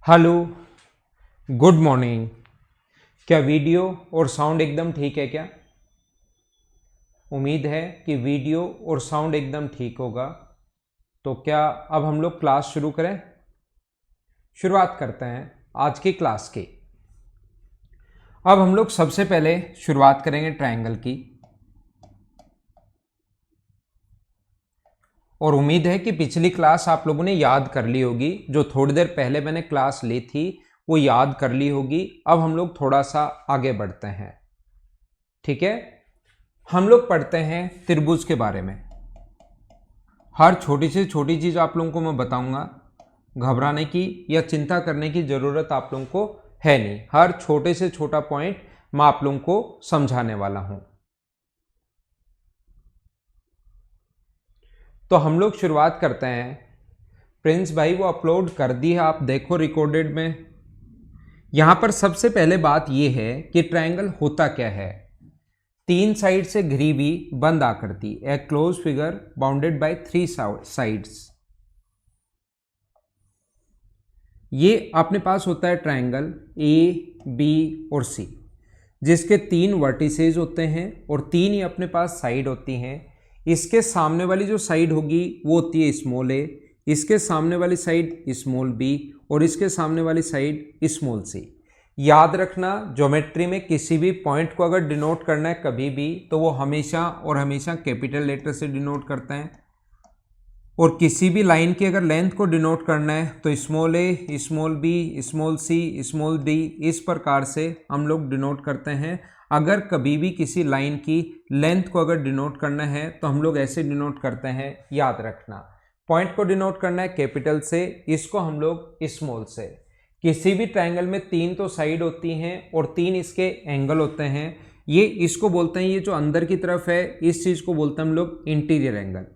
Hello, good morning. क्या video और sound एकदम ठीक है क्या? उम्मीद है कि वीडियो और साउंड एकदम ठीक होगा। तो क्या अब हम लोग क्लास शुरू करें? शुरुआत करते हैं आज की क्लास की। अब हम लोग सबसे पहले शुरुआत करेंगे ट्रायंगल की। और उम्मीद है कि पिछली क्लास आप लोगों ने याद कर ली होगी। जो थोड़ी देर पहले मैंने क्लास ली थी वो याद कर ली होगी। अब हम लोग थोड़ा सा आगे बढ़ते हैं, ठीक है। हम लोग पढ़ते हैं त्रिभुज के बारे में। हर छोटी से छोटी चीज आप लोगों को मैं बताऊंगा। घबराने की या चिंता करने की जरूरत आप लोगों को है नहीं। हर छोटे से छोटा पॉइंट मैं आप लोगों को समझाने वाला हूं। तो हम लोग शुरुआत करते हैं। प्रिंस भाई वो अपलोड कर दी है, आप देखो रिकॉर्डेड में। यहां पर सबसे पहले बात यह है कि ट्रायंगल होता क्या है। तीन साइड से घिरी हुई बंद आकृति, a close figure bounded by three sides. ये अपने पास होता है ट्रायंगल ए बी और सी, जिसके तीन वर्टिसेज होते हैं और तीन ही अपने पास साइड होती हैं। इसके सामने वाली जो साइड होगी वो होती है स्मॉल ए, इसके सामने वाली साइड स्मॉल बी और इसके सामने वाली साइड स्मॉल सी। याद रखना, ज्योमेट्री में किसी भी पॉइंट को अगर डिनोट करना है कभी भी तो वो हमेशा और हमेशा कैपिटल लेटर से डिनोट करते हैं। और किसी भी लाइन की अगर लेंथ को डिनोट करना है तो स्मॉल ए, small B, small C, small D, इस प्रकार से हम लोग डिनोट करते हैं। अगर कभी भी किसी लाइन की लेंथ को अगर डिनोट करना है तो हम लोग ऐसे डिनोट करते हैं। याद रखना, पॉइंट को डिनोट करना है कैपिटल से, इसको हम लोग स्मॉल से। किसी भी ट्रायंगल में तीन तो साइड होती हैं और तीन इसके एंगल होते हैं। ये इसको बोलते हैं, ये जो अंदर की तरफ है इस चीज को बोलते हैं हम लोग इंटीरियर एंगल।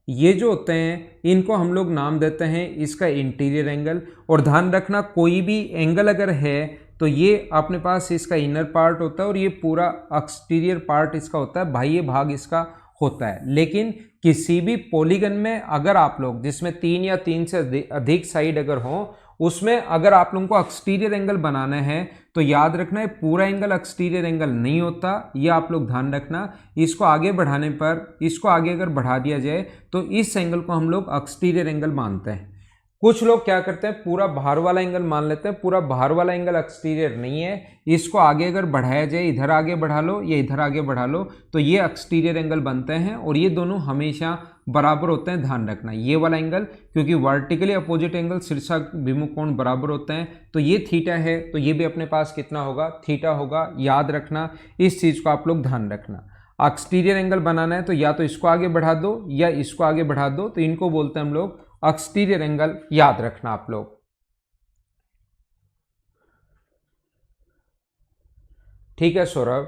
ये जो होते हैं इनको हम लोग नाम देते हैं इसका इंटीरियर एंगल। और ध्यान रखना, कोई भी एंगल अगर है तो ये अपने पास इसका इनर पार्ट होता है और ये पूरा एक्सटीरियर पार्ट इसका होता है, बाह्य भाग इसका होता है। लेकिन किसी भी पॉलीगन में अगर आप लोग, जिसमें तीन या तीन से अधिक साइड अगर हो, उसमें अगर आप लोगों को एक्सटीरियर एंगल बनाना है तो याद रखना है पूरा एंगल एक्सटीरियर एंगल नहीं होता। ये आप लोग ध्यान रखना। इसको आगे बढ़ाने पर, इसको आगे अगर बढ़ा दिया जाए तो इस एंगल को हम लोग एक्सटीरियर एंगल मानते हैं। कुछ लोग क्या करते हैं, पूरा बाहर वाला एंगल मान लेते हैं। पूरा बाहर वाला एंगल एक्सटीरियर नहीं है, इसको आगे अगर बढ़ाया जाए, इधर आगे बढ़ा लो या इधर आगे बढ़ा लो तो ये एक्सटीरियर एंगल बनते हैं और ये दोनों हमेशा बराबर होते हैं। ध्यान रखना ये वाला एंगल, क्योंकि वर्टिकली अपोजिट एंगल शीर्षक विमुख कोण बराबर होते हैं। तो ये थीटा है तो ये भी अपने पास कितना होगा, थीटा होगा। याद रखना, इस चीज को आप लोग ध्यान रखना। एक्सटीरियर एंगल बनाना है तो या तो इसको आगे बढ़ा दो या इसको आगे बढ़ा दो, तो इनको बोलते हैं हम लोग एक्सटीरियर एंगल। याद रखना आप लोग। ठीक है सौरभ।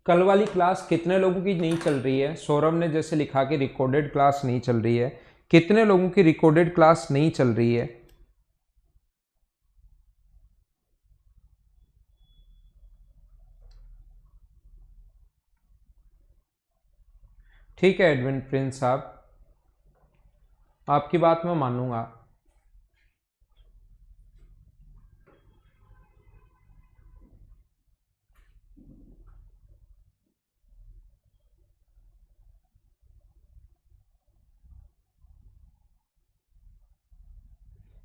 कल वाली क्लास कितने लोगों की नहीं चल रही है? सौरभ ने जैसे लिखा कि रिकॉर्डेड क्लास नहीं चल रही है। कितने लोगों की रिकॉर्डेड क्लास नहीं चल रही है? ठीक है एडविन प्रिंस साहब, आपकी बात मैं मानूंगा।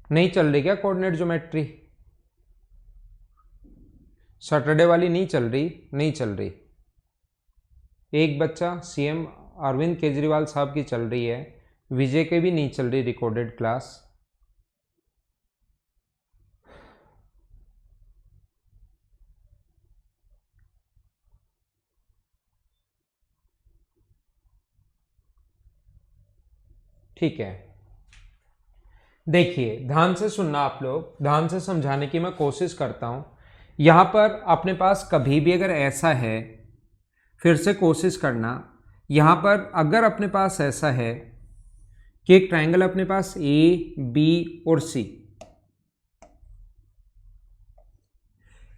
नहीं चल रही क्या कोऑर्डिनेट ज्योमेट्री? सैटरडे वाली नहीं चल रही? नहीं चल रही। एक बच्चा सीएम अरविंद केजरीवाल साहब की चल रही है, विजय के भी नहीं चल रही रिकॉर्डेड क्लास। ठीक है, देखिए ध्यान से सुनना आप लोग, ध्यान से समझाने की मैं कोशिश करता हूं। यहां पर अपने पास कभी भी अगर ऐसा है, फिर से कोशिश करना। यहां पर अगर अपने पास ऐसा है कि एक ट्रायंगल अपने पास ए बी और सी,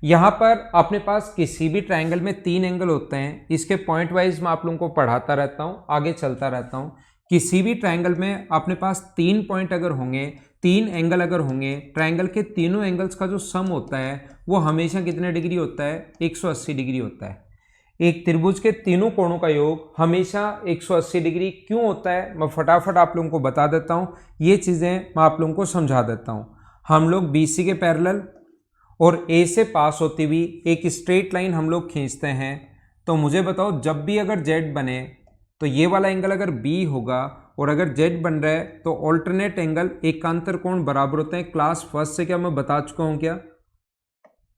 यहाँ पर अपने पास किसी भी ट्रायंगल में 3 एंगल होते हैं। इसके पॉइंट वाइज मैं आप लोगों को पढ़ाता रहता हूँ, आगे चलता रहता हूँ। किसी भी ट्रायंगल में अपने पास 3 पॉइंट अगर होंगे, 3 एंगल अगर होंगे, ट्रायंगल के तीनों एंगल्स का जो सम होता है वो हमेशा कितने डिग्री होता है? 180 डिग्री होता है। एक त्रिभुज के तीनों कोणों का योग हमेशा 180 डिग्री क्यों होता है, मैं फटाफट आप लोगों को बता देता हूँ। ये चीज़ें मैं आप लोगों को समझा देता हूँ। हम लोग BC के पैरेलल और A से पास होती हुई एक स्ट्रेट लाइन हम लोग खींचते हैं। तो मुझे बताओ, जब भी अगर Z बने तो ये वाला एंगल अगर B होगा, और अगर Z बन रहा है तो ऑल्टरनेट एंगल एकांतर कोण बराबर होते हैं। क्लास फर्स्ट से क्या मैं बता चुका हूँ क्या?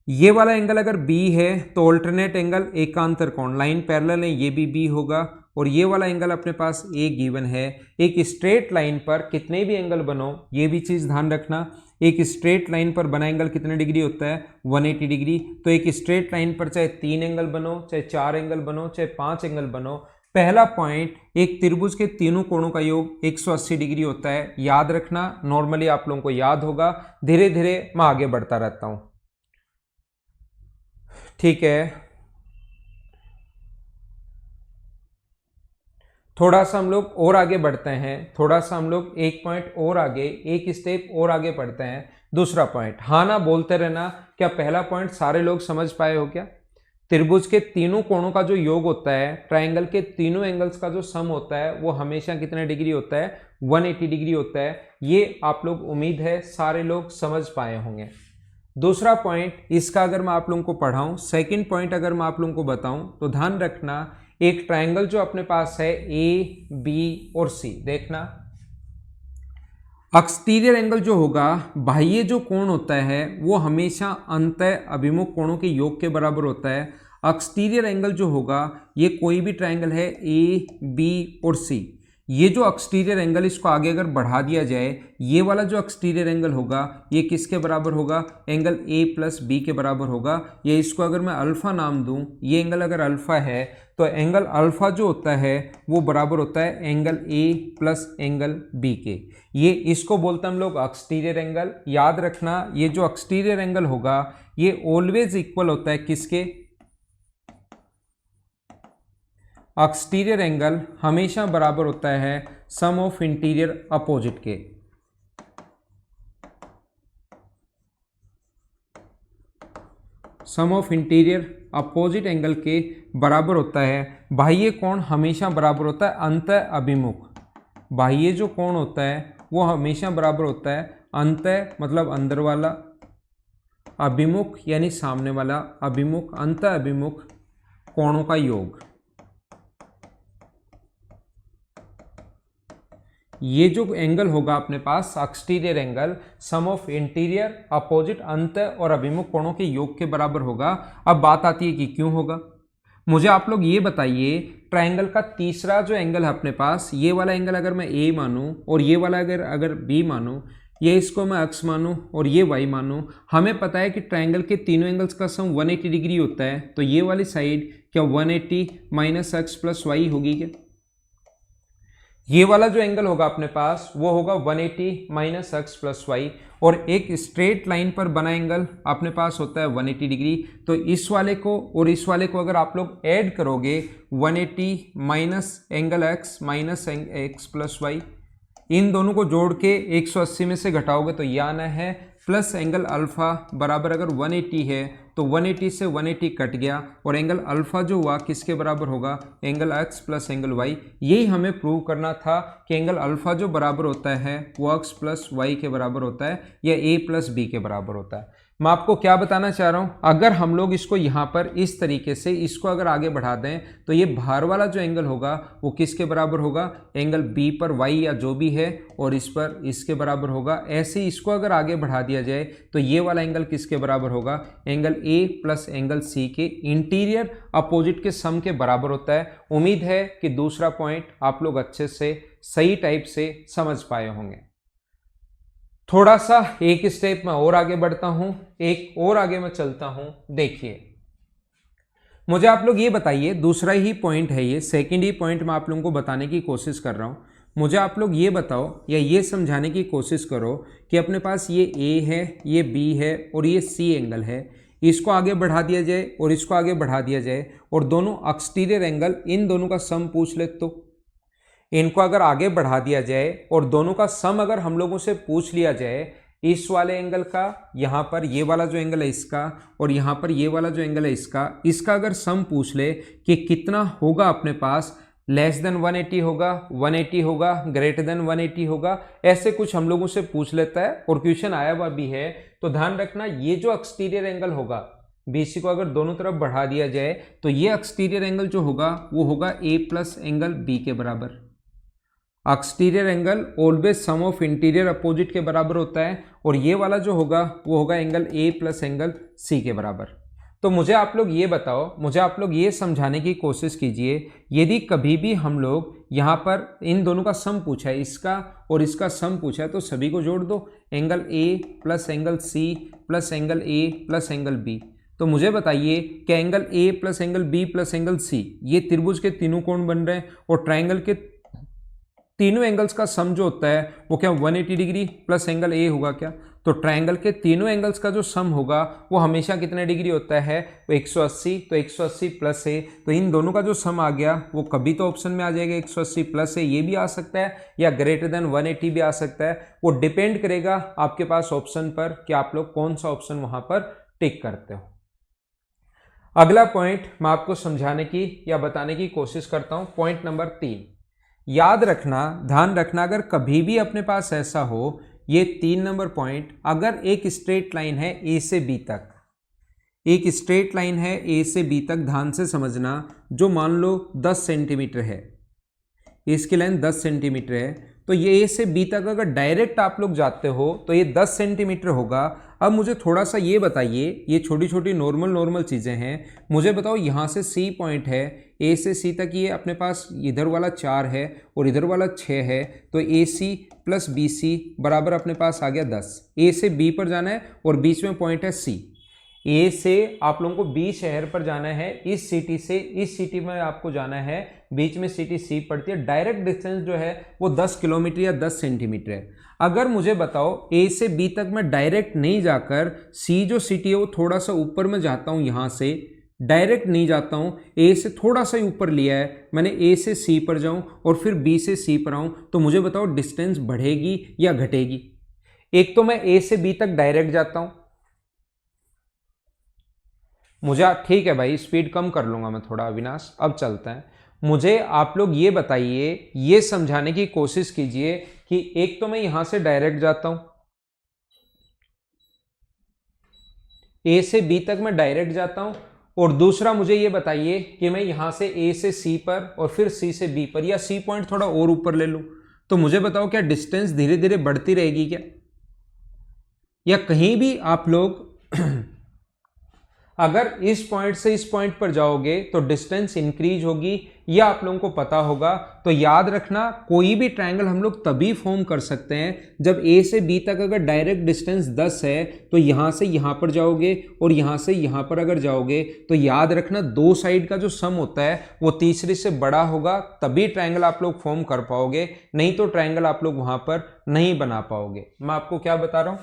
ये वाला एंगल अगर B है तो ऑल्टरनेट एंगल एकांतर कोण, लाइन पैरेलल है, ये भी B होगा। और ये वाला एंगल अपने पास A गिवन है। एक स्ट्रेट लाइन पर कितने भी एंगल बनो, ये भी चीज़ ध्यान रखना, एक स्ट्रेट लाइन पर बना एंगल कितने डिग्री होता है? 180 डिग्री। तो एक स्ट्रेट लाइन पर चाहे 3 एंगल बनो, चाहे 4 एंगल बनो, चाहे 5 एंगल बनो, पहला पॉइंट, एक त्रिभुज के तीनों कोणों का योग 180 डिग्री होता है। याद रखना, नॉर्मली आप लोगों को याद होगा। धीरे धीरे मैं आगे बढ़ता रहता हूं, ठीक है। थोड़ा सा हम लोग और आगे बढ़ते हैं, थोड़ा सा हम लोग एक पॉइंट और आगे, एक स्टेप और आगे बढ़ते हैं। दूसरा पॉइंट, हाँ ना बोलते रहना। क्या पहला पॉइंट सारे लोग समझ पाए हो क्या? त्रिभुज के तीनों कोणों का जो योग होता है, ट्रायंगल के तीनों एंगल्स का जो सम होता है वो हमेशा कितने डिग्री होता है? 180 डिग्री होता है। ये आप लोग, उम्मीद है सारे लोग समझ पाए होंगे। दूसरा पॉइंट, इसका अगर मैं आप लोगों को पढ़ाऊं, सेकंड पॉइंट अगर मैं आप लोगों को बताऊं, तो ध्यान रखना, एक ट्रायंगल जो अपने पास है A, B और C, देखना एक्सटीरियर एंगल जो होगा, बाह्य जो कोण होता है वो हमेशा अंतः अभिमुख कोणों के योग के बराबर होता है। एक्सटीरियर एंगल जो होगा, ये कोई भी ट्रायंगल है A, B और C, ये जो एक्सटीरियर एंगल, इसको आगे अगर बढ़ा दिया जाए, ये वाला जो एक्सटीरियर एंगल होगा ये किसके बराबर होगा? एंगल A प्लस B के बराबर होगा। ये इसको अगर मैं अल्फा नाम दूं, ये एंगल अगर अल्फा है तो एंगल अल्फा जो होता है वो बराबर होता है angle A plus angle B के। ये इसको बोलते हैं हम लोग एक्सटीरियर एंगल। याद रखना, ये जो एक्सटीरियर एंगल होगा ये ऑलवेज इक्वल होता है किसके? एक्सटीरियर एंगल हमेशा बराबर होता है सम ऑफ इंटीरियर अपोजिट के। सम ऑफ इंटीरियर अपोजिट एंगल के बराबर होता है। बाह्य कोण हमेशा बराबर होता है अंतः अभिमुख। बाह्य जो कोण होता है वो हमेशा बराबर होता है अंतः मतलब अंदर वाला, अभिमुख यानी सामने वाला, अभिमुख, अंतः अभिमुख कोणों का योग। ये जो एंगल होगा अपने पास exterior angle, sum of interior opposite अंतः और अभिमुख कोणों के योग के बराबर होगा। अब बात आती है कि क्यों होगा। मुझे आप लोग ये बताइए, ट्रायंगल का तीसरा जो एंगल है अपने पास, ये वाला एंगल अगर मैं A मानूं और ये वाला अगर B मानूं, ये इसको मैं x मानूं और ये y मानूं, हमें पता है कि ट्रायंगल के तीनों एंगल्स का सम 180 डिग्री होता है। तो ये वाली साइड क्या 180 माइनस एक्स प्लस वाई होगी क्या? ये वाला जो एंगल होगा अपने पास वो होगा 180 माइनस एक्स प्लस वाई। और एक स्ट्रेट लाइन पर बना एंगल अपने पास होता है 180 डिग्री। तो इस वाले को और इस वाले को अगर आप लोग ऐड करोगे, 180 minus angle x minus x plus y, इन दोनों को जोड़ के 180 में से घटाओगे तो यह आना है प्लस एंगल अल्फा बराबर, अगर 180 है तो 180 से 180 कट गया और एंगल अल्फा जो हुआ किसके बराबर होगा? Angle x plus angle y. यही हमें प्रूव करना था कि एंगल अल्फा जो बराबर होता है वो एक्स प्लस वाई के बराबर होता है या ए प्लस बी के बराबर होता है। मैं आपको क्या बताना चाह रहा हूँ, अगर हम लोग इसको यहाँ पर इस तरीके से इसको अगर आगे बढ़ा दें तो ये बाहर वाला जो एंगल होगा वो किसके बराबर होगा? एंगल बी पर वाई या जो भी है और इस पर इसके बराबर होगा। ऐसे ही इसको अगर आगे बढ़ा दिया जाए तो ये वाला एंगल किसके बराबर होगा? Angle A plus angle C के इंटीरियर अपोजिट के सम के बराबर होता है। उम्मीद है कि दूसरा पॉइंट आप लोग अच्छे से सही टाइप से समझ पाए होंगे। थोड़ा सा एक स्टेप में और आगे बढ़ता हूं, एक और आगे मैं चलता हूं। देखिए, मुझे आप लोग ये बताइए, दूसरा ही पॉइंट है ये, सेकंड ही पॉइंट मैं आप लोगों को बताने की कोशिश कर रहा हूं। मुझे आप लोग ये बताओ या ये समझाने की कोशिश करो कि अपने पास ये ए है, ये बी है और ये सी एंगल है। इसको आगे बढ़ा दिया जाए और इसको आगे बढ़ा दिया जाए और दोनों एक्सटीरियर एंगल इन दोनों का सम पूछ ले, तो इनको अगर आगे बढ़ा दिया जाए और दोनों का सम अगर हम लोगों से पूछ लिया जाए, इस वाले एंगल का, यहाँ पर ये वाला जो एंगल है इसका और यहाँ पर ये वाला जो एंगल है इसका अगर सम पूछ ले कि कितना होगा अपने पास, लेस देन 180 होगा, 180 होगा, ग्रेटर देन 180 होगा, ऐसे कुछ हम लोगों से पूछ लेता है और क्वेश्चन आया हुआ भी है। तो ध्यान रखना, ये जो एक्सटीरियर एंगल होगा BC को अगर दोनों तरफ बढ़ा दिया जाए तो ये एक्सटीरियर एंगल जो होगा वो होगा A प्लस एंगल B के बराबर। Exterior angle always sum of interior opposite के बराबर होता है और ये वाला जो होगा वो होगा angle A plus angle C के बराबर। तो मुझे आप लोग ये बताओ, मुझे आप लोग ये समझाने की कोशिश कीजिए, यदि कभी भी हम लोग यहाँ पर इन दोनों का सम पूछा है, इसका और इसका सम पूछा है, तो सभी को जोड़ दो, angle A plus angle C plus angle A plus angle B। तो मुझे बताइए कि angle A plus angle B plus angle C, ये त्रिभुज के तीनों कोण बन रहे हैं और ट्राइंगल के तीनों एंगल्स का सम जो होता है वो क्या 180 डिग्री प्लस एंगल A होगा क्या? तो ट्राइंगल के तीनों एंगल्स का जो सम होगा वो हमेशा कितने डिग्री होता है, वो 180। तो 180 प्लस A, तो इन दोनों का जो सम आ गया वो कभी तो ऑप्शन में आ जाएगा 180 प्लस A, ये भी आ सकता है या ग्रेटर देन 180 भी आ सकता है। वो डिपेंड करेगा आपके पास ऑप्शन पर कि आप लोग कौन सा ऑप्शन वहां पर टिक करते हो। अगला पॉइंट मैं आपको समझाने की या बताने की कोशिश करता हूं, पॉइंट नंबर 3। याद रखना, ध्यान रखना, अगर कभी भी अपने पास ऐसा हो, ये 3 नंबर पॉइंट, अगर एक स्ट्रेट लाइन है A से B तक, एक स्ट्रेट लाइन है A से B तक, ध्यान से समझना, जो मान लो 10 सेंटीमीटर है, इसकी लाइन 10 सेंटीमीटर है, तो ये A से B तक अगर डायरेक्ट आप लोग जाते हो तो ये 10 सेंटीमीटर होगा। अब मुझे थोड़ा सा ये बताइए, ये छोटी छोटी नॉर्मल चीज़ें हैं, मुझे बताओ यहाँ से C पॉइंट है, A से C तक ये अपने पास इधर वाला 4 है और इधर वाला 6 है, तो AC प्लस BC बराबर अपने पास आ गया 10। A से B पर जाना है और बीच में पॉइंट है C। A से आप लोगों को B शहर पर जाना है, इस सिटी से इस सिटी में आपको जाना है, बीच में सिटी C पड़ती है, डायरेक्ट डिस्टेंस जो है वो 10 किलोमीटर या 10 सेंटीमीटर है। अगर मुझे बताओ A से B तक मैं डायरेक्ट नहीं जाकर C जो सिटी है वो थोड़ा सा ऊपर में जाता हूँ, यहाँ से डायरेक्ट नहीं जाता हूँ, A से थोड़ा सा ऊपर लिया है मैंने, A से C पर जाऊँ और फिर B से C पर आऊँ, तो मुझे बताओ डिस्टेंस बढ़ेगी या घटेगी? एक तो मैं A से B तक डायरेक्ट जाता हूँ, मुझे ठीक है भाई स्पीड कम कर लूंगा मैं थोड़ा अविनाश, अब चलते हैं। मुझे आप लोग ये बताइए, ये समझाने की कोशिश कीजिए कि एक तो मैं यहां से डायरेक्ट जाता हूं, A से B तक मैं डायरेक्ट जाता हूं, और दूसरा मुझे ये बताइए कि मैं यहां से A से C पर और फिर C से B पर या C पॉइंट थोड़ा और ऊपर ले लूं, तो मुझे बताओ क्या डिस्टेंस धीरे धीरे बढ़ती रहेगी क्या? या कहीं भी आप लोग अगर इस पॉइंट से इस पॉइंट पर जाओगे तो डिस्टेंस इंक्रीज होगी, यह आप लोगों को पता होगा। तो याद रखना, कोई भी ट्रायंगल हम लोग तभी फॉर्म कर सकते हैं जब A से B तक अगर डायरेक्ट डिस्टेंस 10 है, तो यहां से यहां पर जाओगे और यहां से यहां पर अगर जाओगे तो याद रखना दो साइड का जो सम होता है वो तीसरी से बड़ा होगा, तभी ट्रायंगल आप लोग फॉर्म कर पाओगे, नहीं तो ट्रायंगल आप लोग वहां पर नहीं बना पाओगे। मैं आपको क्या बता रहा हूं,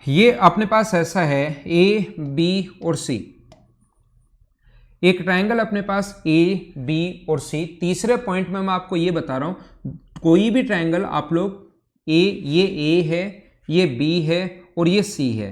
ये अपने पास ऐसा है A, B और C, एक ट्रायंगल अपने पास A, B और C। तीसरे पॉइंट में मैं आपको ये बता रहा हूं, कोई भी ट्रायंगल आप लोग ये A है, ये B है और ये C है,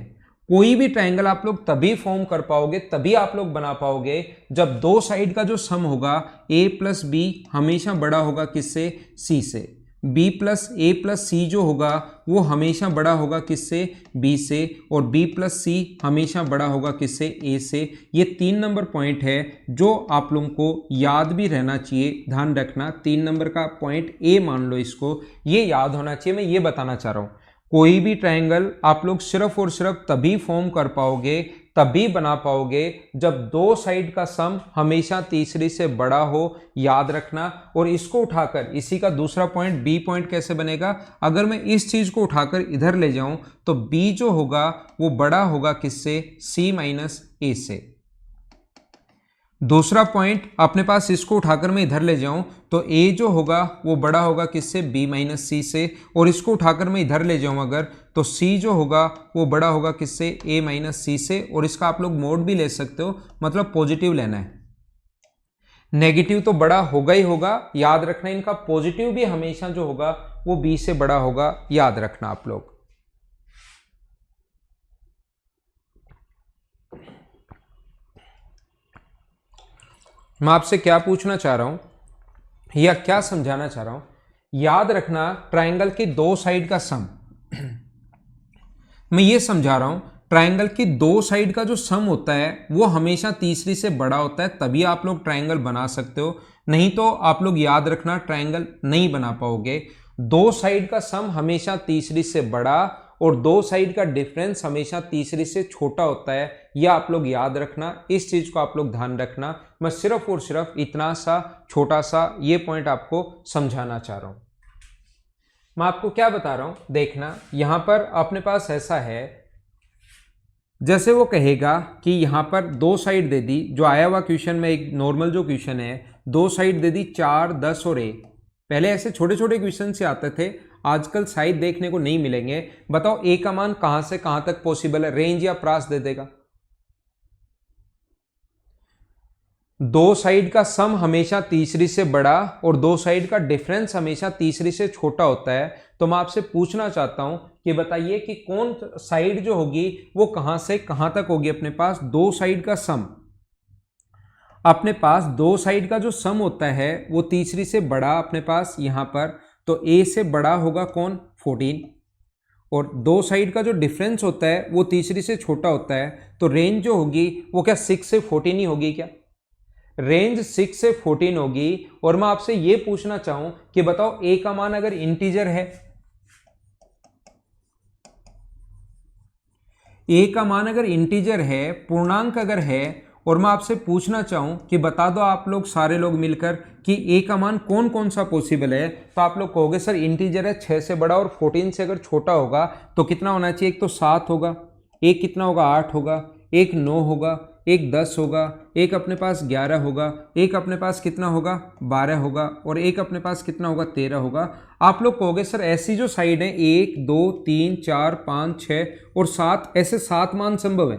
कोई भी ट्रायंगल आप लोग तभी फॉर्म कर पाओगे, तभी आप लोग बना पाओगे जब दो साइड का जो सम होगा A प्लस B हमेशा बड़ा होगा किससे? C से। B plus A plus C जो होगा वो हमेशा बड़ा होगा किससे? B से। और B प्लस C हमेशा बड़ा होगा किससे? A से। ये 3 नंबर पॉइंट है जो आप लोगों को याद भी रहना चाहिए, ध्यान रखना। 3 नंबर का पॉइंट A मान लो इसको, ये याद होना चाहिए। मैं ये बताना चाह रहा हूँ, कोई भी ट्रायंगल आप लोग सिर्फ और सिर्फ तभी फॉर्म कर पाओगे, तभी बना पाओगे जब दो साइड का सम हमेशा तीसरी से बड़ा हो, याद रखना। और इसको उठाकर इसी का दूसरा पॉइंट B पॉइंट कैसे बनेगा, अगर मैं इस चीज को उठाकर इधर ले जाऊं तो B जो होगा वो बड़ा होगा किससे? C माइनस A से। दूसरा पॉइंट अपने पास इसको उठाकर मैं इधर ले जाऊं तो a जो होगा वो बड़ा होगा किससे, b माइनस सी से, और इसको उठाकर मैं इधर ले जाऊं अगर तो c जो होगा वो बड़ा होगा किससे, a माइनस सी से, और इसका आप लोग मोड भी ले सकते हो, मतलब पॉजिटिव लेना है। नेगेटिव तो बड़ा होगा ही होगा, याद रखना इनका पॉजिटिव भी हमेशा जो होगा वो b से बड़ा होगा, याद रखना आप लोग। मैं आपसे क्या पूछना चाह रहा हूं या क्या समझाना चाह रहा हूं, याद रखना ट्रायंगल की दो साइड का सम। मैं ये समझा रहा हूं ट्रायंगल की दो साइड का जो सम होता है वो हमेशा तीसरी से बड़ा होता है, तभी आप लोग ट्रायंगल बना सकते हो, नहीं तो आप लोग याद रखना ट्रायंगल नहीं बना पाओगे। दो साइड का सम हमेशा तीसरी से बड़ा और दो साइड का डिफरेंस हमेशा तीसरी से छोटा होता है, यह आप लोग याद रखना, इस चीज को आप लोग ध्यान रखना। मैं सिर्फ और सिर्फ इतना सा छोटा सा ये पॉइंट आपको समझाना चाह रहा हूं। मैं आपको क्या बता रहा हूं, देखना यहां पर अपने पास ऐसा है, जैसे वो कहेगा कि यहां पर दो साइड दे दी, जो आया हुआ क्वेश्चन में एक नॉर्मल जो क्वेश्चन है, दो साइड दे दी 4, 10 और 1। पहले ऐसे छोटे छोटे क्वेश्चन से आते थे, आजकल साइड देखने को नहीं मिलेंगे। बताओ ए का मान कहां से कहां तक पॉसिबल है, रेंज या प्रास दे देगा। दो साइड का सम हमेशा तीसरी से बड़ा और दो साइड का डिफरेंस हमेशा तीसरी से छोटा होता है। तो मैं आपसे पूछना चाहता हूं कि बताइए कि कौन साइड जो होगी वो कहां से कहां तक होगी। अपने पास दो साइड का सम, अपने पास दो साइड का जो सम होता है वो तीसरी से बड़ा अपने पास यहां पर, तो a से बड़ा होगा कौन, 14, और दो साइड का जो डिफरेंस होता है वो तीसरी से छोटा होता है, तो रेंज जो होगी वो क्या 6 से 14 ही होगी क्या, रेंज 6 से 14 होगी। और मैं आपसे ये पूछना चाहूं कि बताओ a का मान अगर इंटीजर है, a का मान अगर इंटीजर है, पूर्णांक अगर है, और मैं आपसे पूछना चाहूं कि बता दो आप लोग सारे लोग मिलकर कि a का मान कौन कौन सा पॉसिबल है, तो आप लोग कहोगे सर इंटीजर है, 6 से बड़ा और 14 से अगर छोटा होगा तो कितना होना चाहिए, एक तो 7 होगा, एक कितना होगा 8 होगा, एक 9 होगा, एक 10 होगा, एक अपने पास 11 होगा, एक अपने पास कितना होगा 12 होगा, और एक अपने पास कितना होगा 13 होगा। आप लोग कहोगे सर ऐसी जो साइड है 1 2 3 4 5 6 और 7, ऐसे 7 मान संभव है,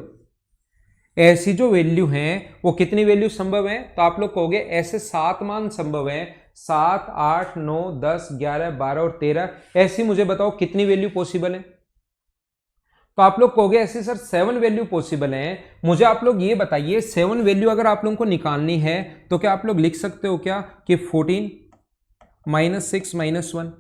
ऐसी जो वैल्यू हैं वो कितनी वैल्यू संभव है, तो आप लोग कहोगे ऐसे 7 मान संभव है, 7 8 9 10 11 12 और 13, ऐसी मुझे बताओ कितनी वैल्यू पॉसिबल है। तो आप लोग कहोगे ऐसे सर 7 वैल्यू पॉसिबल है। मुझे आप लोग ये बताइए 7 वैल्यू अगर आप लोगों को निकालनी है तो क्या आप लोग लिख सकते हो क्या कि 14 -6 -1।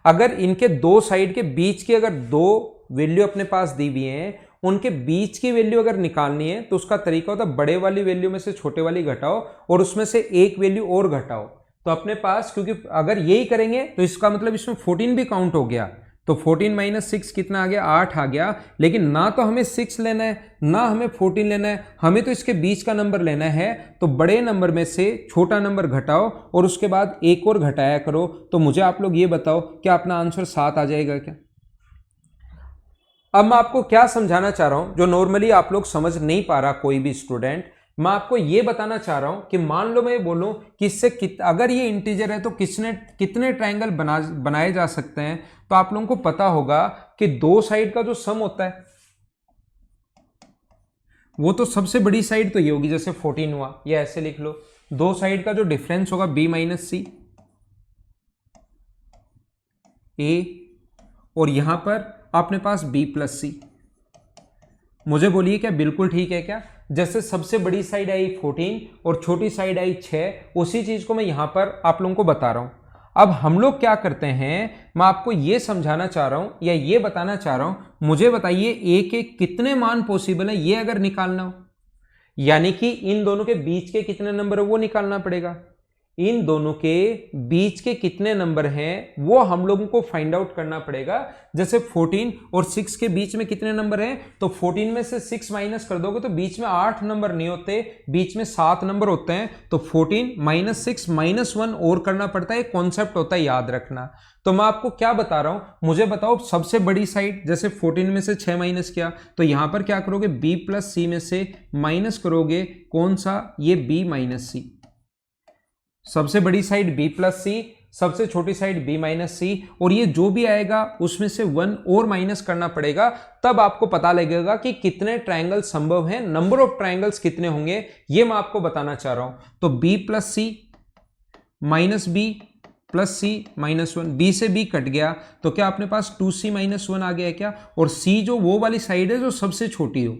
अगर इनके दो साइड के बीच की अगर दो वैल्यू अपने पास दी हुई हैं, उनके बीच की वैल्यू अगर निकालनी है तो उसका तरीका होता है बड़े वाली वैल्यू में से छोटे वाली घटाओ और उसमें से एक वैल्यू और घटाओ। तो अपने पास, क्योंकि अगर यही करेंगे तो इसका मतलब इसमें 14 भी काउंट हो गया, तो 14 - 6 कितना आ गया, 8 आ गया। लेकिन ना तो हमें 6 लेना है ना हमें 14 लेना है, हमें तो इसके बीच का नंबर लेना है। तो बड़े नंबर में से छोटा नंबर घटाओ और उसके बाद एक और घटाया करो। तो मुझे आप लोग ये बताओ क्या अपना आंसर 7 आ जाएगा क्या। अब मैं आपको क्या समझाना चाह रहा हूं जो नॉर्मली आप लोग समझ नहीं पा रहा कोई भी स्टूडेंट, मैं आपको यह बताना चाह रहा हूं कि मान लो मैं बोलूं कि इससे अगर ये इंटीजर है तो कितने ट्रायंगल बनाए जा सकते हैं। तो आप लोगों को पता होगा कि दो साइड का जो सम होता है वो तो सबसे बड़ी साइड तो ये होगी, जैसे 14 हुआ, या ऐसे लिख लो दो साइड का जो डिफरेंस होगा b - c a, और यहां पर आपने पास b + c। मुझे बोलिए क्या बिल्कुल ठीक है क्या। जैसे सबसे बड़ी साइड आई 14 और छोटी साइड आई 6, उसी चीज को मैं यहां पर आप लोगों को बता रहा हूं। अब हम लोग क्या करते हैं, मैं आपको यह समझाना चाह रहा हूं या ये बताना चाह रहा हूं, मुझे बताइए a के कितने मान पॉसिबल है ये अगर निकालना हो, यानी कि इन दोनों के बीच के कितने नंबर है वो निकालना पड़ेगा। इन दोनों के बीच के कितने नंबर हैं वो हम लोगों को फाइंड आउट करना पड़ेगा। जैसे 14 और 6 के बीच में कितने नंबर हैं, तो 14 में से 6 माइनस कर दोगे तो बीच में 8 नंबर नहीं होते, बीच में 7 नंबर होते हैं। तो 14 माइनस 6 माइनस 1 और करना पड़ता है, कॉन्सेप्ट होता है, याद रखना। तो मैं आपको क्या बता रहा हूं, मुझे बताओ सबसे बड़ी साइड, जैसे 14 में से 6 माइनस किया तो यहां पर क्या करोगे, b प्लस सी में से माइनस करोगे कौन सा, ये b माइनस सी। सबसे बड़ी साइड b प्लस सी, सबसे छोटी साइड b माइनस सी, और ये जो भी आएगा उसमें से 1 और माइनस करना पड़ेगा, तब आपको पता लगेगा कि कितने ट्रायंगल संभव हैं, नंबर ऑफ ट्रायंगल्स कितने होंगे, ये मैं आपको बताना चाह रहा हूं। तो b प्लस सी माइनस b प्लस सी माइनस 1, b से b कट गया तो क्या अपने पास 2c माइनस 1 आ गया है क्या, और c जो वो वाली साइड है जो सबसे छोटी हो,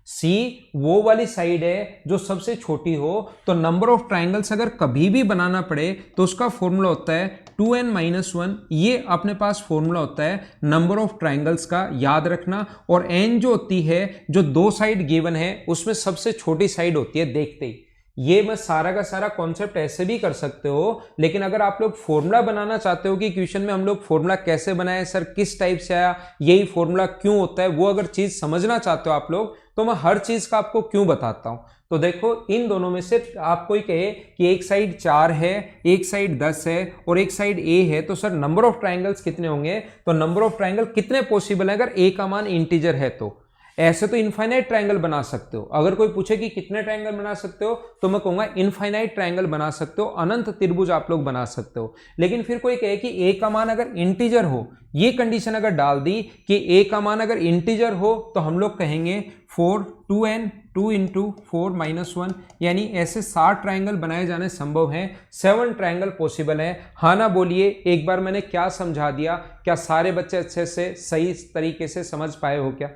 C वो वाली साइड है जो सबसे छोटी हो, तो नंबर ऑफ ट्रायंगल्स अगर कभी भी बनाना पड़े तो उसका फॉर्मूला होता है 2n-1, ये अपने पास फॉर्मूला होता है नंबर ऑफ ट्रायंगल्स का, याद रखना। और n जो होती है, जो दो साइड गिवन है उसमें सबसे छोटी साइड होती है देखते ही। ये मैं सारा का सारा कॉन्सेप्ट ऐसे भी कर सकते हो, लेकिन अगर आप लोग फॉर्मूला बनाना चाहते हो कि क्वेश्चन में हम लोग फॉर्मूला कैसे बनाए सर, किस टाइप से आया, यही फॉर्मूला क्यों होता है, वो अगर चीज समझना चाहते हो आप लोग, तो मैं हर चीज का आपको क्यों बताता हूं। तो देखो इन दोनों में से आप कोई कहे कि एक साइड 4 है, एक साइड 10 है और एक साइड a है, तो सर नंबर ऑफ ट्रायंगल्स कितने होंगे, तो नंबर ऑफ ट्रायंगल कितने पॉसिबल है अगर a का मान इंटीजर है। तो ऐसे तो इनफाइनाइट ट्रायंगल बना सकते हो, अगर कोई पूछे कि कितने ट्रायंगल बना सकते हो तो मैं कहूंगा इनफाइनाइट ट्रायंगल बना सकते हो, अनंत त्रिभुज आप लोग बना सकते हो। लेकिन फिर कोई कहे कि a का मान अगर इंटीजर हो, ये कंडीशन अगर डाल दी कि a का मान अगर इंटीजर हो, तो हम लोग कहेंगे 4 2n 2 इंटू 4 माइनस 1, यानी ऐसे 7 ट्रायंगल बनाए जाने संभव हैं, 7 ट्रायंगल पॉसिबल है। हाँ ना बोलिए, एक बार मैंने क्या समझा दिया, क्या सारे बच्चे अच्छे से सही तरीके से समझ पाए हो क्या?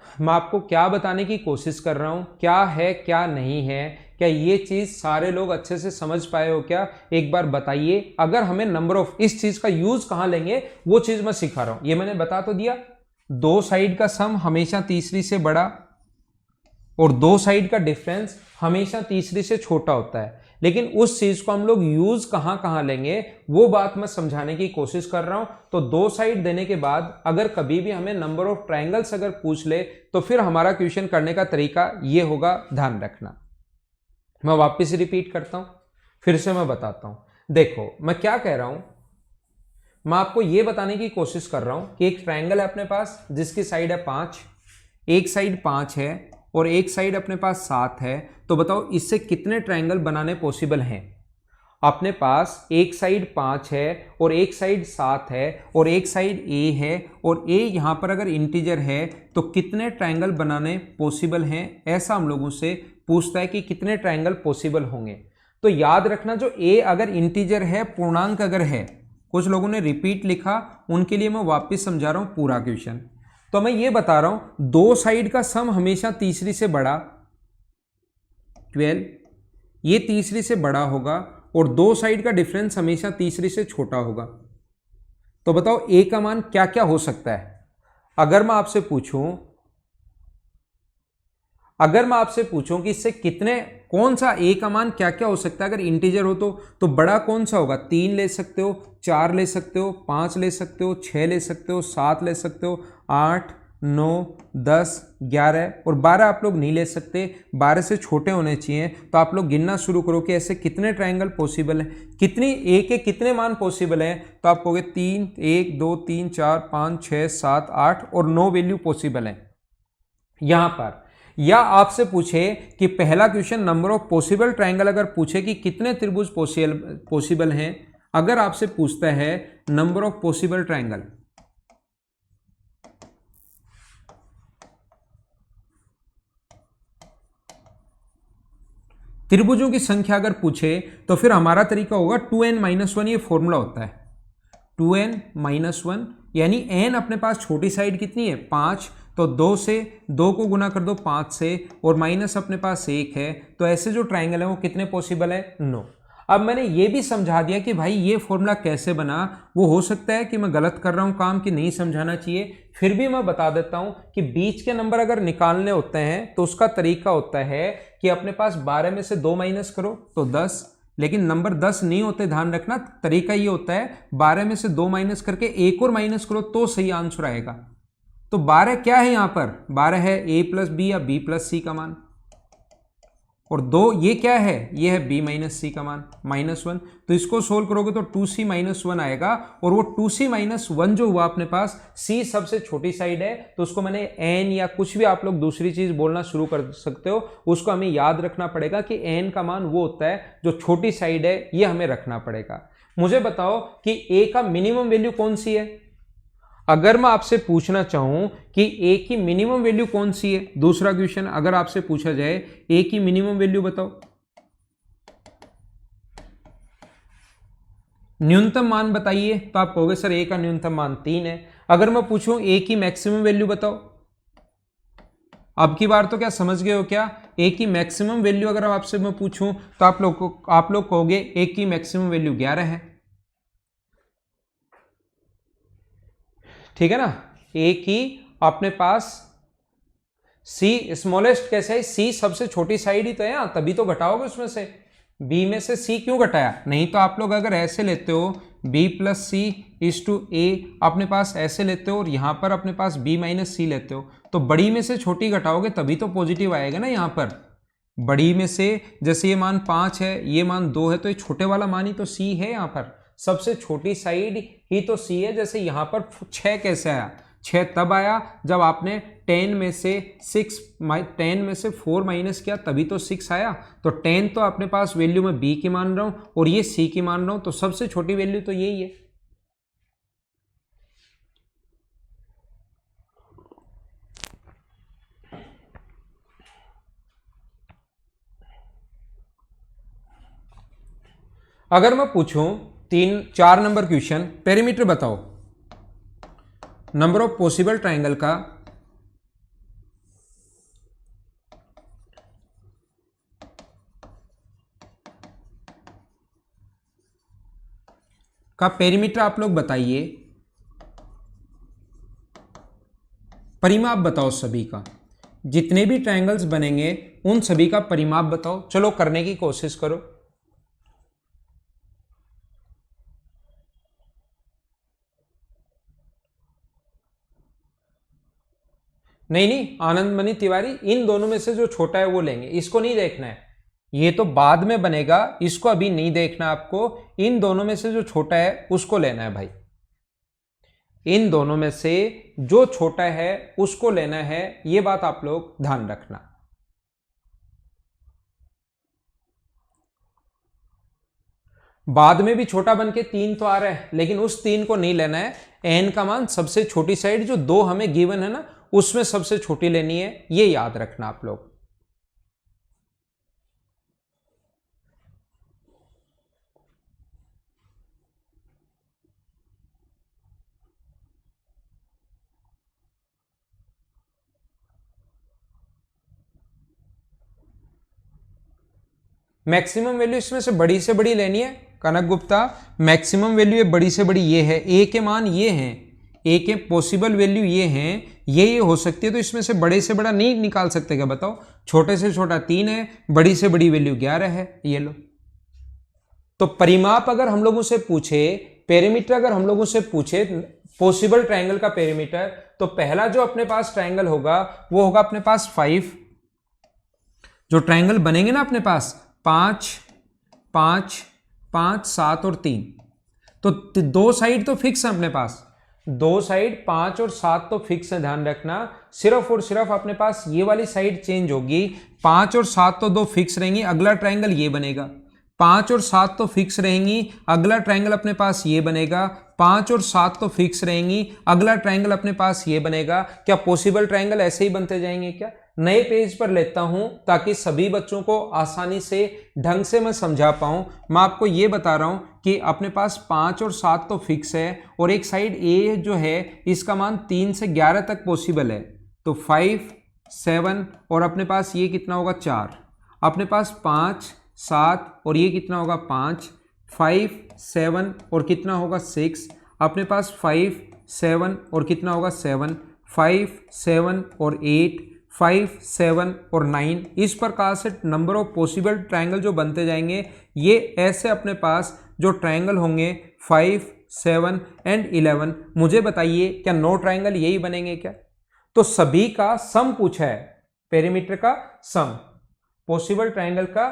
मैं आपको क्या बताने की कोशिश कर रहा हूं, क्या है क्या नहीं है, क्या ये चीज सारे लोग अच्छे से समझ पाए हो क्या, एक बार बताइए। अगर हमें नंबर ऑफ, इस चीज का यूज कहां लेंगे वो चीज मैं सिखा रहा हूं। ये मैंने बता तो दिया, दो साइड का सम हमेशा तीसरी से बड़ा और दो साइड का डिफरेंस हमेशा तीसरी से छोटा होता है, लेकिन उस चीज को हम लोग यूज कहां लेंगे वो बात मैं समझाने की कोशिश कर रहा हूं। तो दो साइड देने के बाद अगर कभी भी हमें नंबर ऑफ ट्रायंगल्स अगर पूछ ले तो फिर हमारा क्वेश्चन करने का तरीका ये होगा, ध्यान रखना। मैं वापस रिपीट करता हूं, फिर से मैं बताता हूं। देखो मैं क्या कह रहा हूं, मैं आपको यह बताने की कोशिश कर रहा हूं कि एक ट्रायंगल है अपने पास जिसकी साइड है 5, एक साइड 5 है और एक साइड अपने पास 7 है, तो बताओ इससे कितने ट्रायंगल बनाने पॉसिबल हैं। अपने पास एक साइड 5 है और एक साइड 7 है और एक साइड a है, और a यहां पर अगर इंटीजर है तो कितने ट्रायंगल बनाने पॉसिबल हैं, ऐसा हम लोगों से पूछता है कि कितने ट्रायंगल पॉसिबल होंगे। तो याद रखना, जो a अगर इंटीजर है, पूर्णांक अगर है, कुछ लोगों ने रिपीट लिखा, उनके लिए मैं वापस समझा रहा हूं पूरा क्वेश्चन। तो मैं ये बता रहा हूं, दो साइड का सम हमेशा तीसरी से बड़ा 12, ये तीसरी से बड़ा होगा, और दो साइड का डिफरेंस हमेशा तीसरी से छोटा होगा। तो बताओ a का मान क्या क्या हो सकता है। अगर मैं आपसे पूछूं कि इससे कितने, कौन सा a का मान क्या क्या हो सकता है अगर इंटीजर हो, तो बड़ा कौन सा होगा, 3 ले सकते हो, 4 ले सकते हो, 5 ले सकते हो, 6 ले सकते हो, 7 ले सकते हो, 8 9 10 11 और 12 आप लोग नहीं ले सकते, 12 से छोटे होने चाहिए। तो आप लोग गिनना शुरू करो कि ऐसे कितने ट्रायंगल पॉसिबल है, कितनी a के कितने मान पॉसिबल है। तो आप कहोगे 3, 1 2 3 4 5 6 7 8 और 9 वैल्यू पॉसिबल है यहां पर। या आपसे पूछे कि पहला question number of possible triangle अगर पूछे कि कितने त्रिभुज पॉसिबल हैं, अगर आपसे पूछता है नंबर ऑफ पॉसिबल ट्रायंगल, त्रिभुजों की संख्या अगर पूछे, तो फिर हमारा तरीका होगा 2n-1, ये फॉर्मूला होता है 2n-1, यानी n अपने पास छोटी साइड कितनी है 5, तो 2 से 2 को गुना कर दो 5 से, और माइनस अपने पास 1 है, तो ऐसे जो ट्रायंगल है वो कितने पॉसिबल है 9। अब मैंने ये भी समझा दिया कि भाई ये फॉर्मूला कैसे बना। वो हो सकता है कि मैं गलत कर रहा हूँ काम, कि नहीं समझाना चाहिए, फिर भी मैं बता देता हूँ कि बीच के नंबर अगर निकालने होते हैं तो उसका तरीका होता है कि अपने पास 12 में से 2 माइनस करो तो 10, लेकिन नंबर 10 नहीं होते, ध्यान रखना। तरीका ये होता है 12 में से 2 माइनस करके एक और माइनस करो तो सही आंसर आएगा। तो 12 क्या है यहां पर? 12 है a प्लस बी या b प्लस सी का मान, और 2 ये क्या है? ये है b माइनस सी का मान, -1। तो इसको सोल्व करोगे तो 2c माइनस 1 आएगा, और वो 2c माइनस 1 जो हुआ अपने पास, c सबसे छोटी साइड है तो उसको मैंने n या कुछ भी आप लोग दूसरी चीज बोलना शुरू कर सकते हो, उसको हमें याद रखना पड़ेगा कि n का मान वो होता है जो छोटी साइड है, ये हमें रखना पड़ेगा। मुझे बताओ कि a का मिनिमम वैल्यू कौन सी है? अगर मैं आपसे पूछना चाहूं कि a की मिनिमम वैल्यू कौन सी है, दूसरा क्वेश्चन अगर आपसे पूछा जाए a की मिनिमम वैल्यू बताओ, न्यूनतम मान बताइए, तो आप कहोगे सर a का न्यूनतम मान 3 है। अगर मैं पूछूं a की मैक्सिमम वैल्यू बताओ, अब की बार तो क्या समझ गए हो क्या? a की मैक्सिमम वैल्यू अगर आपसे मैं पूछूं तो आप लोग कहोगे a की मैक्सिमम वैल्यू 11 है, ठीक है ना। a की अपने पास c स्मॉलेस्ट कैसे है? c सबसे छोटी साइड ही तो है, तभी तो घटाओगे उसमें से। b में से c क्यों घटाया? नहीं तो आप लोग अगर ऐसे लेते हो b plus C is two a, अपने पास ऐसे लेते हो और यहां पर अपने पास b माइनस सी लेते हो, तो बड़ी में से छोटी घटाओगे तभी तो पॉजिटिव आएगा ना। यहां पर बड़ी में से, जैसे ये मान 5 है, ये मान 2 है, तो ये छोटे वाला मान ही तो c है। यहां पर सबसे छोटी साइड ही तो c है। जैसे यहां पर 6 कैसे आया? 6 तब आया जब आपने 10 में से 4 माइनस किया, तभी तो 6 आया। तो 10 तो अपने पास वैल्यू में b की मान रहा हूं और ये c की मान रहा हूं, तो सबसे छोटी वैल्यू तो यही है। अगर मैं पूछूं 4 नंबर क्वेश्चन, पेरीमीटर बताओ, नंबर ऑफ पॉसिबल ट्राइंगल का पेरीमीटर आप लोग बताइए, परिमाप बताओ सभी का, जितने भी ट्रायंगल्स बनेंगे उन सभी का परिमाप बताओ। चलो करने की कोशिश करो। नहीं, आनंद मणि तिवारी, इन दोनों में से जो छोटा है वो लेंगे, इसको नहीं देखना है, ये तो बाद में बनेगा, इसको अभी नहीं देखना आपको। इन दोनों में से जो छोटा है उसको लेना है भाई, इन दोनों में से जो छोटा है उसको लेना है, ये बात आप लोग ध्यान रखना। बाद में भी छोटा बन के 3 तो आ रहा है, लेकिन उस 3 को नहीं लेना है। n का मान सबसे छोटी साइड जो 2 हमें गिवन है ना, उसमें सबसे छोटी लेनी है, ये याद रखना आप लोग। मैक्सिमम वैल्यू इसमें से बड़ी लेनी है कनक गुप्ता। मैक्सिमम वैल्यू बड़ी से बड़ी ये है, a के मान ये हैं, a के पॉसिबल वैल्यू ये हैं, ये हो सकती है, तो इसमें से बड़ा नहीं निकाल सकते क्या बताओ? छोटे से छोटा 3 है, बड़ी से बड़ी वैल्यू 11 है, ये लो। तो परिमाप अगर हम लोगों से पूछे, पेरीमीटर अगर हम लोगों से पूछे पॉसिबल ट्रायंगल का पेरीमीटर, तो पहला जो अपने पास ट्रायंगल होगा वो होगा अपने पास 5। जो ट्रायंगल बनेंगे ना अपने पास 5, 5, 5, 7 और 3, तो 2 साइड तो फिक्स है अपने पास, 2 साइड 5 और 7 तो फिक्स है, ध्यान रखना। सिर्फ और सिर्फ अपने पास ये वाली साइड चेंज होगी, 5 और 7 तो 2 फिक्स रहेंगी, अगला ट्रायंगल ये बनेगा। 5 और 7 तो फिक्स रहेंगी, अगला ट्रायंगल अपने पास ये बनेगा। 5 और 7 तो फिक्स रहेंगी, अगला ट्रायंगल अपने पास ये बनेगा। क्या पॉसिबल ट्रायंगल ऐसे ही बनते जाएंगे क्या? नए पेज पर लेता हूं ताकि सभी बच्चों को आसानी से ढंग से मैं समझा पाऊं। मैं आपको ये बता रहा हूं कि अपने पास 5 और 7 तो फिक्स है, और एक साइड ए जो है इसका मान 3 से 11 तक पॉसिबल है, तो 5, 7 और अपने पास ये कितना होगा 4, अपने पास 5, 7 और ये कितना होगा 5, 5 7 और कितना होगा 6, अपने पास 5 7 और कितना होगा 7, 5 7 और 8, 5 7 और 9। इस प्रकार से नंबर ऑफ पॉसिबल ट्रायंगल जो बनते जाएंगे, ये ऐसे अपने पास जो ट्रायंगल होंगे 5 7 एंड 11। मुझे बताइए क्या 9 ट्रायंगल यही बनेंगे क्या? तो सभी का सम पूछा है, पेरीमीटर का सम, पॉसिबल ट्रायंगल का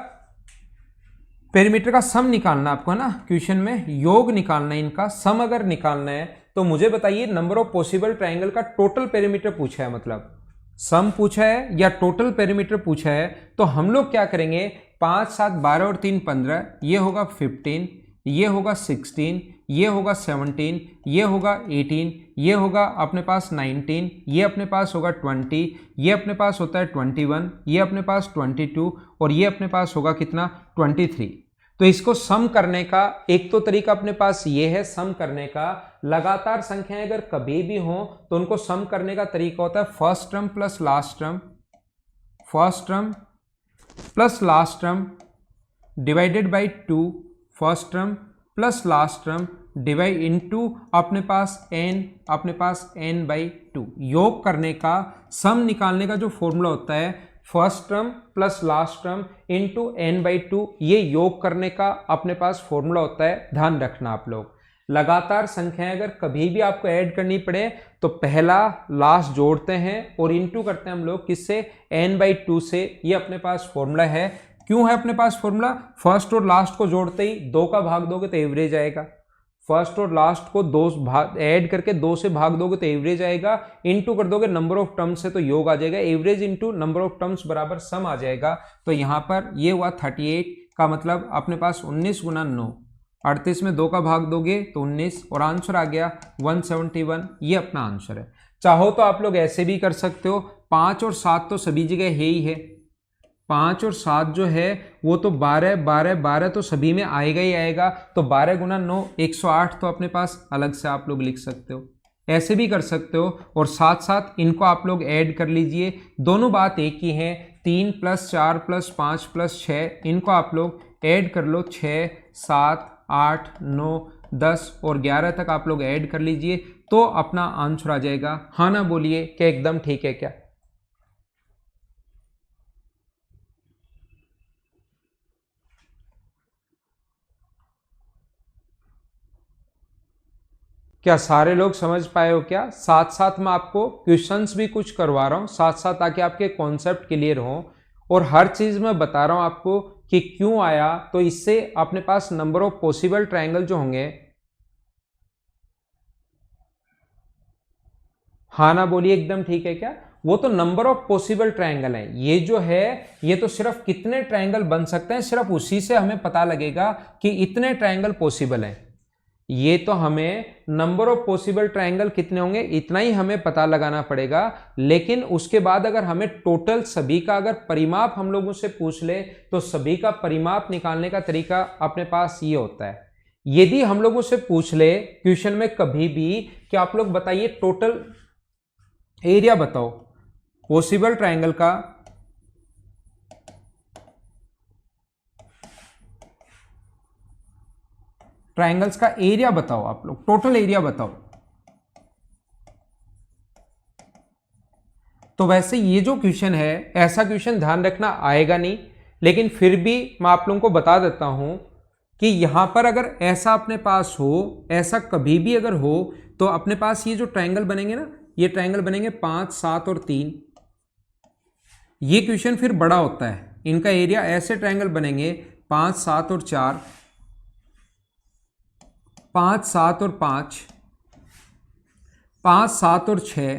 पेरीमीटर का सम निकालना आपको है ना, क्वेश्चन में योग निकालना है, इनका सम अगर निकालना है तो मुझे बताइए नंबर ऑफ पॉसिबल ट्रायंगल का टोटल पेरीमीटर पूछा है, मतलब सम पूछा है या टोटल पेरीमीटर पूछा है। तो हम लोग क्या करेंगे, 5 7 12 और 3 15, ये होगा 15, ये होगा 16, ये होगा 17, ये होगा 18, ये होगा अपने पास 19, ये अपने पास होगा 20, ये अपने पास होता है 21, ये अपने पास 22 और ये अपने पास होगा कितना 23। तो इसको सम करने का एक तो तरीका अपने पास ये है सम करने का, लगातार संख्याएं अगर कभी भी हो तो उनको सम करने का तरीका होता है first term plus last term, first term plus last term divided by 2, first term plus last term divide into अपने पास n बाई 2। योग करने का सम निकालने का जो फॉर्मूला होता है first term plus last term into n by 2, ये योग करने का अपने पास फॉर्मूला होता है। ध्यान रखना आप लोग, लगातार संख्याएं अगर कभी भी आपको ऐड करनी पड़े तो पहला लास्ट जोड़ते हैं और इंटू करते हैं हम लोग किससे, n बाई 2 से। ये अपने पास फॉर्मूला है। क्यों है अपने पास फॉर्मूला, फर्स्ट और लास्ट को जोड़ते ही 2 का भाग दोगे तो एवरेज आएगा, फर्स्ट और लास्ट को 2 भाग ऐड करके 2 से भाग दोगे तो एवरेज आएगा, इनटू कर दोगे नंबर ऑफ टर्म्स से तो योग आ जाएगा, average into number of terms बराबर सम आ जाएगा। तो यहाँ पर ये हुआ 38 का मतलब अपने पास 19 गुना 9, 38 में 2 का भाग दोगे तो 19 और आंसर आ गया 171। ये अपना आंसर है। चाहो तो आप लोग ऐसे भी कर सकते हो, 5 और 7 तो सभी जगह है ही है, 5 और 7 जो है वो तो 12 12 12 तो सभी में आएगा ही आएगा। तो 12 गुना 9 108 तो अपने पास अलग से आप लोग लिख सकते हो, ऐसे भी कर सकते हो। और साथ साथ इनको आप लोग ऐड कर लीजिए, दोनों बात एक ही है, 3 + 4 + 5 + 6, इनको आप लोग ऐड कर लो, 6 7 8 9 10 और 11 तक आप लोग ऐड कर लीजिए तो अपना आंसर आ जाएगा। हाँ ना बोलिए, क्या एकदम ठीक है क्या? क्या सारे लोग समझ पाए हो क्या? साथ साथ मैं आपको क्वेश्चंस भी कुछ करवा रहा हूँ साथ साथ, ताकि आपके कॉन्सेप्ट क्लियर हो और हर चीज मैं बता रहा हूँ आपको कि क्यों आया। तो इससे अपने पास नंबर ऑफ पॉसिबल ट्रायंगल जो होंगे, हाँ ना बोलिए एकदम ठीक है क्या? वो तो नंबर ऑफ पॉसिबल ट्रायंगल है, ये जो है ये तो सिर्फ कितने ट्रायंगल बन सकते हैं, सिर्फ उसी से हमें पता लगेगा कि इतने ट्रायंगल पॉसिबल हैं। ये तो हमें नंबर ऑफ पॉसिबल ट्रायंगल कितने होंगे इतना ही हमें पता लगाना पड़ेगा। लेकिन उसके बाद अगर हमें टोटल सभी का अगर परिमाप हम लोगों से पूछ ले तो सभी का परिमाप निकालने का तरीका अपने पास ये होता है। यदि हम लोगों से पूछ ले क्वेश्चन में कभी भी कि आप लोग बताइए टोटल एरिया बताओ पॉसिबल ट्रायंगल का, ट्रायंगल्स का एरिया बताओ, आप लोग टोटल एरिया बताओ। तो वैसे ये जो क्वेश्चन है ऐसा क्वेश्चन ध्यान रखना आएगा नहीं, लेकिन फिर भी मैं आप लोगों को बता देता हूं कि यहां पर अगर ऐसा अपने पास हो, ऐसा कभी भी अगर हो तो अपने पास ये जो ट्रायंगल बनेंगे ना, ये ट्रायंगल बनेंगे 5 7 और 3। ये क्वेश्चन फिर बड़ा होता है, इनका एरिया ऐसे ट्रायंगल बनेंगे 5 7 और 4, 5 7 और 5, 5 7 और 6,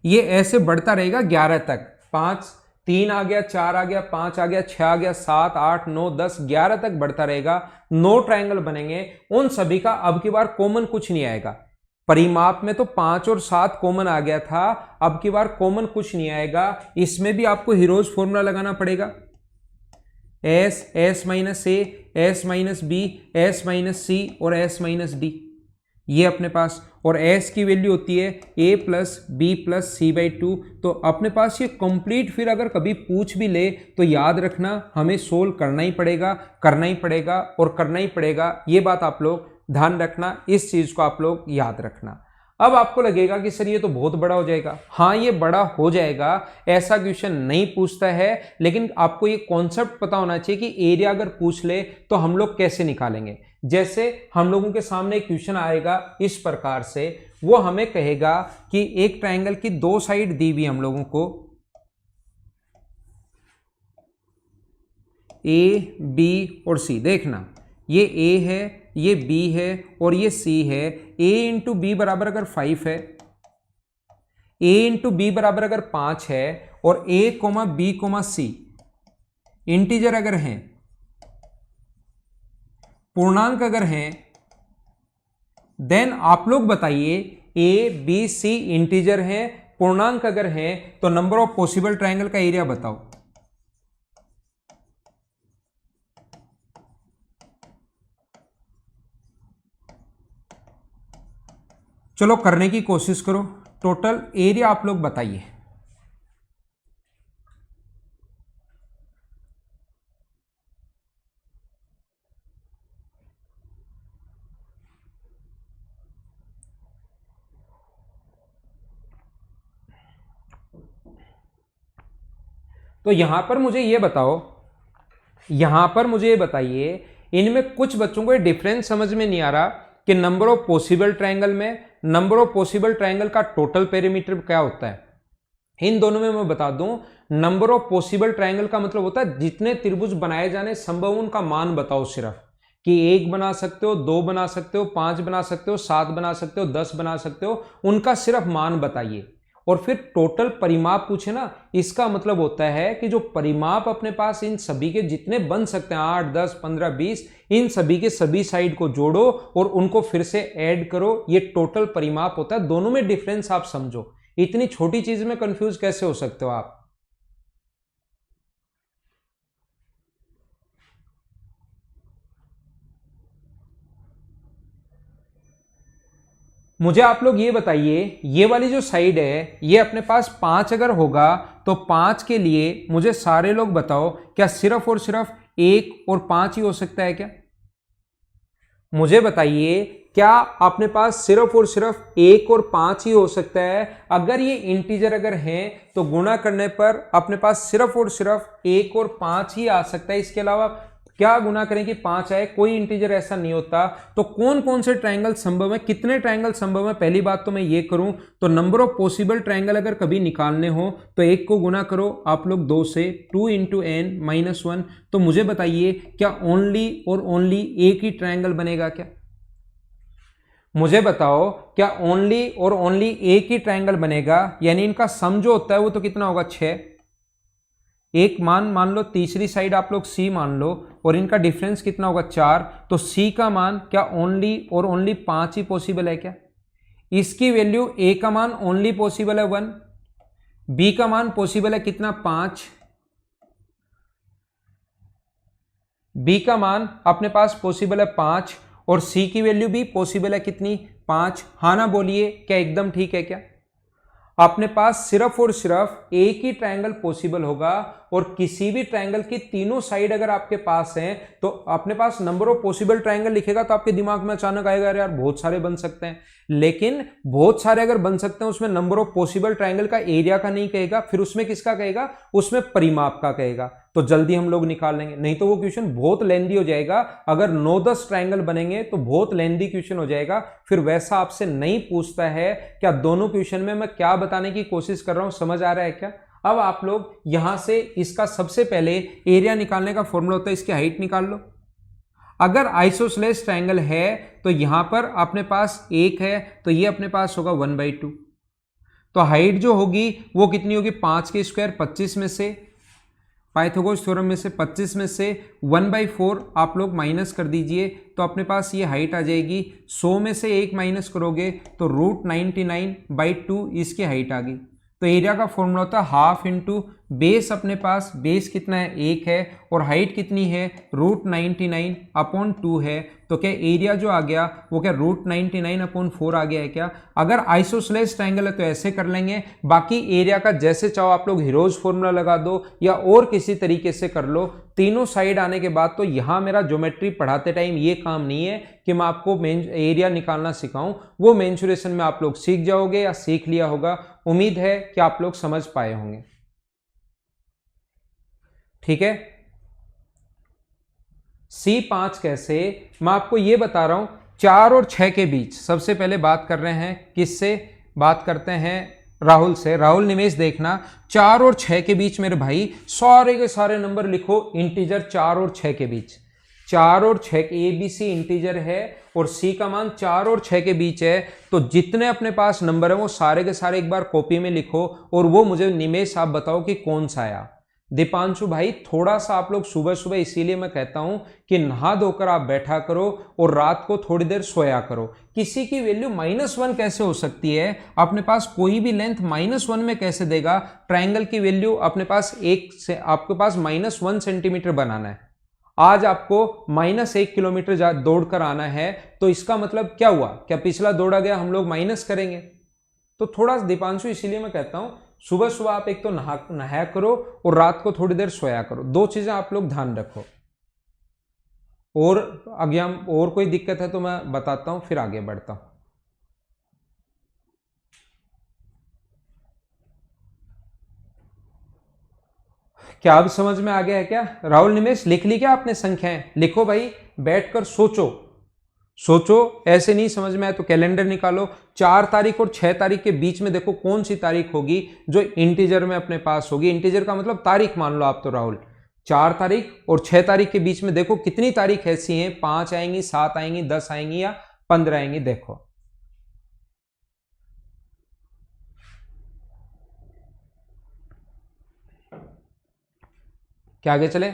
ये ऐसे बढ़ता रहेगा 11 तक। 5 3 आ गया, 4 आ गया, 5 आ गया, 6 आ गया, 7 8 9 10 11 तक बढ़ता रहेगा। 9 ट्रायंगल बनेंगे, उन सभी का अब की बार कॉमन कुछ नहीं आएगा। परिमाप में तो 5 और 7 कॉमन आ गया था, अब की बार कॉमन कुछ नहीं आएगा। इसमें भी आपको हीरोज फॉर्मूला लगाना पड़ेगा, s s minus a, s minus b, s minus c और एस माइनस डी, ये अपने पास। और s की वैल्यू होती है a plus B plus C by two. तो अपने पास ये कंप्लीट फिर अगर कभी पूछ भी ले तो याद रखना हमें सोल्व करना ही पड़ेगा, करना ही पड़ेगा और करना ही पड़ेगा। ये बात आप लोग ध्यान रखना, इस चीज को आप लोग याद रखना। अब आपको लगेगा कि सर ये तो बहुत बड़ा हो जाएगा। हाँ ये बड़ा हो जाएगा, ऐसा क्वेश्चन नहीं पूछता है, लेकिन आपको ये कॉन्सेप्ट पता होना चाहिए कि एरिया अगर पूछ ले तो हम लोग कैसे निकालेंगे। जैसे हम लोगों के सामने एक क्वेश्चन आएगा इस प्रकार से, वो हमें कहेगा कि एक ट्रायंगल की दो साइड दी हुई हम लोगों को, ए बी और सी। देखना ये ए है, ये बी है और ये सी है। a इंटू बी बराबर अगर 5 है, a इंटू बी बराबर अगर 5 है और a comma B comma C integer अगर हैं, पूर्णांक अगर हैं, देन आप लोग बताइए a b c इंटीजर हैं, पूर्णांक अगर हैं, तो नंबर ऑफ पॉसिबल ट्रायंगल का एरिया बताओ। चलो करने की कोशिश करो, टोटल एरिया आप लोग बताइए। तो यहां पर मुझे ये बताओ, यहां पर मुझे ये बताइए, इनमें कुछ बच्चों को डिफरेंस समझ में नहीं आ रहा कि नंबर ऑफ पॉसिबल ट्रायंगल में नंबर ऑफ पॉसिबल ट्रायंगल का टोटल पेरीमीटर क्या होता है। इन दोनों में मैं बता दूं, नंबर ऑफ पॉसिबल ट्रायंगल का मतलब होता है जितने त्रिभुज बनाए जाने संभव उनका मान बताओ, सिर्फ कि 1 बना सकते हो, 2 बना सकते हो, 5 बना सकते हो, 7 बना सकते हो, 10 बना सकते हो, उनका सिर्फ मान बताइए। और फिर टोटल परिमाप पूछे ना, इसका मतलब होता है कि जो परिमाप अपने पास इन सभी के जितने बन सकते हैं 8, 10, 15, 20, इन सभी के सभी साइड को जोड़ो और उनको फिर से ऐड करो, ये टोटल परिमाप होता है। दोनों में डिफरेंस आप समझो, इतनी छोटी चीज में कंफ्यूज कैसे हो सकते हो आप। मुझे आप लोग ये बताइए, ये वाली जो साइड है ये अपने पास 5 अगर होगा तो 5 के लिए मुझे सारे लोग बताओ क्या सिर्फ और सिर्फ 1 और 5 ही हो सकता है क्या? मुझे बताइए क्या अपने पास सिर्फ और सिर्फ 1 और 5 ही हो सकता है? अगर ये इंटीजर अगर हैं तो गुणा करने पर अपने पास सिर्फ और सिर्फ 1 और 5 ही आ सकता है, इसके अलावा क्या गुना करें कि 5 आए? कोई इंटीजर ऐसा नहीं होता। तो कौन कौन से ट्रायंगल संभव है, कितने ट्रायंगल संभव है? पहली बात तो मैं ये करूं तो नंबर ऑफ पॉसिबल ट्रायंगल अगर कभी निकालने हो तो 1 को गुना करो आप लोग 2 से, 2 इंटू एन माइनस 1। तो मुझे बताइए क्या ओनली और ओनली एक ही ट्रायंगल बनेगा क्या? मुझे बताओ क्या ओनली और ओनली एक ही ट्रायंगल बनेगा? यानी इनका सम जो होता है वो तो कितना होगा 6। एक मान लो, तीसरी साइड आप लोग सी मान लो और इनका डिफरेंस कितना होगा 4। तो सी का मान क्या ओनली और ओनली 5 ही पॉसिबल है क्या? इसकी वैल्यू ए का मान ओनली पॉसिबल है 1, बी का मान पॉसिबल है कितना 5, बी का मान अपने पास पॉसिबल है 5 और सी की वैल्यू भी पॉसिबल है कितनी 5। हाँ ना बोलिए, क्या एकदम ठीक है क्या? अपने पास सिर्फ और सिर्फ एक ही ट्रायंगल पॉसिबल होगा और किसी भी ट्रायंगल की तीनों साइड अगर आपके पास हैं तो अपने पास नंबर ऑफ पॉसिबल ट्रायंगल लिखेगा तो आपके दिमाग में अचानक आएगा यार बहुत सारे बन सकते हैं, लेकिन बहुत सारे अगर बन सकते हैं उसमें नंबर ऑफ पॉसिबल ट्रायंगल का एरिया का नहीं कहेगा, फिर उसमें किसका कहेगा? उसमें परिमाप का कहेगा। तो जल्दी हम लोग निकाल लेंगे, नहीं तो वो क्वेश्चन बहुत लेंदी हो जाएगा। अगर 9-10 ट्रायंगल बनेंगे तो बहुत लेंदी क्वेश्चन हो जाएगा, फिर वैसा आपसे नहीं पूछता है। क्या दोनों क्वेश्चन में मैं क्या बताने की कोशिश कर रहा हूं समझ आ रहा है क्या? अब आप लोग यहां से इसका सबसे पहले एरिया निकालने का फॉर्मूला होता है इसकी हाइट निकाल लो। अगर आइसोसेलेस ट्रायंगल है तो यहां पर अपने पास 1 है तो ये अपने पास होगा 1/2। तो हाइट जो होगी वो कितनी होगी? 5 के स्क्वायर 25 में से, पाइथागोरस थ्योरम में से 25 में से 1/4 आप लोग माइनस कर दीजिए तो अपने पास ये हाइट आ जाएगी। 100 में से 1 माइनस करोगे तो √99/2 इसकी हाइट आ गई। तो एरिया का फॉर्मूला होता है हाफ इंटू बेस, अपने पास बेस कितना है 1 है और हाइट कितनी है √99/2 है। तो क्या एरिया जो आ गया वो क्या √99/4 आ गया है क्या? अगर आइसोसेलेस ट्रायंगल है तो ऐसे कर लेंगे, बाकी एरिया का जैसे चाहो आप लोग हीरोज फॉर्मूला लगा दो या और किसी तरीके से कर लो। तीनों साइड आने के बाद तो यहां मेरा ज्योमेट्री पढ़ाते टाइम ये काम नहीं है कि मैं आपको एरिया निकालना सिखाऊं, वो मेंसुरेशन में आप लोग सीख जाओगे या सीख लिया होगा। उम्मीद है कि आप लोग समझ पाए होंगे। ठीक है, C5 कैसे, मैं आपको ये बता रहा हूं 4 और 6 के बीच। सबसे पहले बात कर रहे हैं किससे, बात करते हैं राहुल से। राहुल निमेश देखना, 4 और 6 के बीच मेरे भाई सारे के सारे नंबर लिखो इंटीजर 4 और 6 के बीच। 4 और 6 ABC इंटीजर है और C का मान 4 और 6 के बीच है। तो जितने अपने पास नंबर है वो सारे के सारे एक बार कॉपी में लिखो और वो मुझे निमेश आप बताओ कि कौन सा आया। दीपांशु भाई थोड़ा सा आप लोग सुबह सुबह, इसीलिए मैं कहता हूं कि नहा धोकर आप बैठा करो और रात को थोड़ी देर सोया करो। किसी की वैल्यू -1 कैसे हो सकती है? अपने पास कोई भी लेंथ -1 में कैसे देगा? ट्रायंगल की वैल्यू अपने पास एक से, आपके पास -1 सेंटीमीटर बनाना है, आज आपको -1 किलोमीटर दौड़ कर आना है, तो इसका मतलब क्या हुआ? क्या पिछला दौड़ा गया हम लोग माइनस करेंगे? तो थोड़ा दीपांशु इसीलिए मैं कहता हूं सुबह सुबह आप एक तो नहाया करो और रात को थोड़ी देर सोया करो। दो चीजें आप लोग ध्यान रखो। और आगे और कोई दिक्कत है तो मैं बताता हूं, फिर आगे बढ़ता हूं। क्या अब समझ में आ गया है क्या? राहुल निमेश लिख ली क्या आपने संख्याएं? लिखो भाई, बैठकर सोचो सोचो। ऐसे नहीं समझ में आए तो कैलेंडर निकालो। 4 तारीख और 6 तारीख के बीच में देखो कौन सी तारीख होगी जो इंटीजर में अपने पास होगी। इंटीजर का मतलब तारीख मान लो आप तो राहुल। 4 तारीख और 6 तारीख के बीच में देखो कितनी तारीख ऐसी हैं, 5 आएंगी, 7 आएंगी, 10 आएंगी या 15 आएंगी। देखो क्या आगे चले।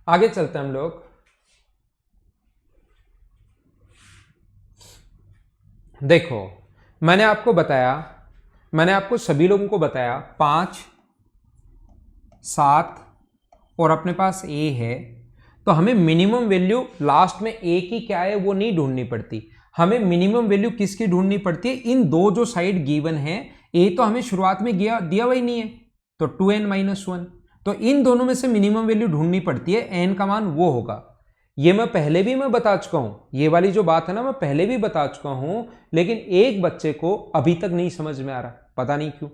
आगे चलते हैं हम लोग। देखो मैंने आपको बताया, मैंने आपको सभी लोगों को बताया 5, 7 और अपने पास ए है। तो हमें मिनिमम वैल्यू लास्ट में ए की क्या है वो नहीं ढूंढनी पड़ती, हमें मिनिमम वैल्यू किसकी ढूंढनी पड़ती है? इन दो जो साइड गिवन है, ए तो हमें शुरुआत में दिया हुआ ही नहीं है, तो 2n-1। तो इन दोनों में से मिनिमम वैल्यू ढूंढनी पड़ती है, एन का मान वो होगा। ये मैं पहले भी मैं बता चुका हूं, ये वाली जो बात है ना मैं पहले भी बता चुका हूं, लेकिन एक बच्चे को अभी तक नहीं समझ में आ रहा, पता नहीं क्यों।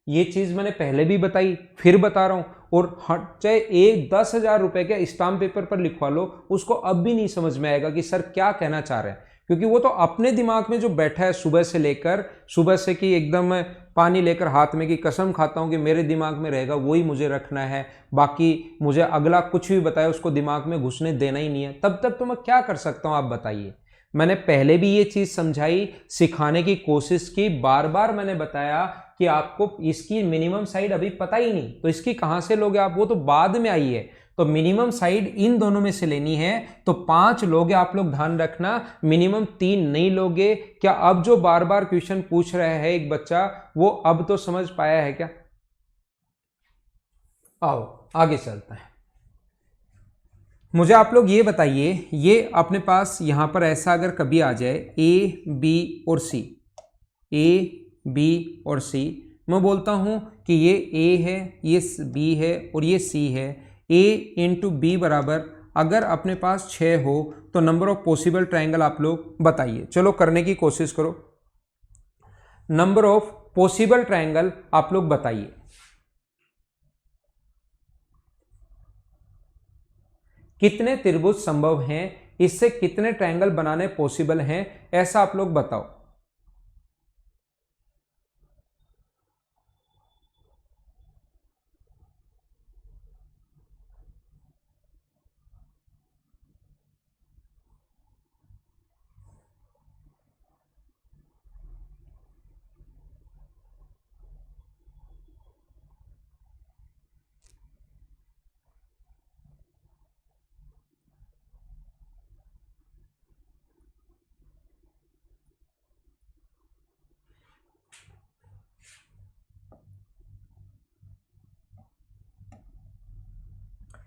ये चीज मैंने पहले भी बताई, फिर बता रहा हूं। और चाहे एक 10,000 रुपए के स्टाम्प पेपर पर लिखवा लो, उसको अब भी नहीं समझ में आएगा कि सर क्या कहना चाह रहे हैं, क्योंकि वो तो अपने दिमाग में जो बैठा है सुबह से लेकर, सुबह से कि एकदम पानी लेकर हाथ में, की कसम खाता हूं कि मेरे दिमाग में रहेगा वही मुझे रखना है, बाकी मुझे अगला कुछ भी बताए उसको दिमाग में घुसने देना ही नहीं है। तब तक तो मैं क्या कर सकता हूं आप बताइए। मैंने पहले भी ये चीज समझाई, सिखाने की कोशिश की, बार बार मैंने बताया कि आपको इसकी मिनिमम साइड अभी पता ही नहीं, तो इसकी कहां से लोगे आप, वो तो बाद में आई है। तो मिनिमम साइड इन दोनों में से लेनी है, तो 5 लोगे आप लोग, ध्यान रखना, मिनिमम 3 नहीं लोगे। क्या अब जो बार बार क्वेश्चन पूछ रहा है एक बच्चा, वो अब तो समझ पाया है क्या? आओ आगे चलते हैं। मुझे आप लोग ये बताइए, ये अपने पास यहां पर ऐसा अगर कभी आ जाए ए बी और सी, ए बी और सी, मैं बोलता हूं कि ये ए है, ये बी है और ये सी है। ए इंटू बी बराबर, अगर अपने पास 6 हो तो नंबर ऑफ पॉसिबल ट्रायंगल आप लोग बताइए। चलो करने की कोशिश करो, नंबर ऑफ पॉसिबल ट्रायंगल आप लोग बताइए। कितने त्रिभुज संभव हैं, इससे कितने ट्रायंगल बनाने पॉसिबल हैं, ऐसा आप लोग बताओ।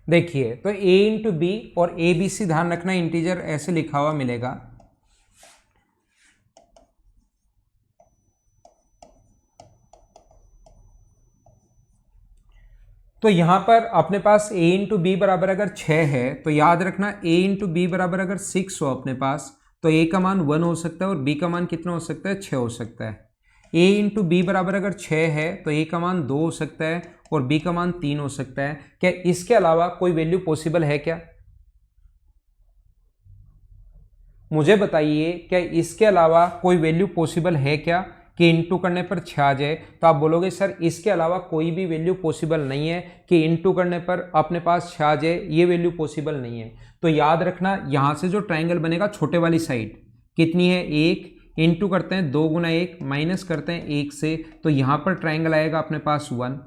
देखिए तो a इंटू बी और ए बी सी ध्यान रखना इंटीजर ऐसे लिखा हुआ मिलेगा। तो यहां पर अपने पास a इंटू बी बराबर अगर 6 है तो याद रखना a इंटू बी बराबर अगर 6 हो अपने पास तो a का मान 1 हो सकता है और b का मान कितना हो सकता है, 6 हो सकता है। a इंटू बी बराबर अगर 6 है तो a का मान 2 हो सकता है और b का मान 3 हो सकता है। क्या इसके अलावा कोई वैल्यू पॉसिबल है क्या? मुझे बताइए, क्या इसके अलावा कोई वैल्यू पॉसिबल है क्या कि इंटू करने पर 6 आ जाए? तो आप बोलोगे सर इसके अलावा कोई भी वैल्यू पॉसिबल नहीं है कि इंटू करने पर अपने पास 6 आ जाए, ये वैल्यू पॉसिबल नहीं है। तो याद रखना यहां से जो ट्राइंगल बनेगा छोटे वाली साइड कितनी है, 1 इंटू करते हैं 2 गुना 1 माइनस करते हैं 1 से, तो यहां पर ट्राइंगल आएगा अपने पास 1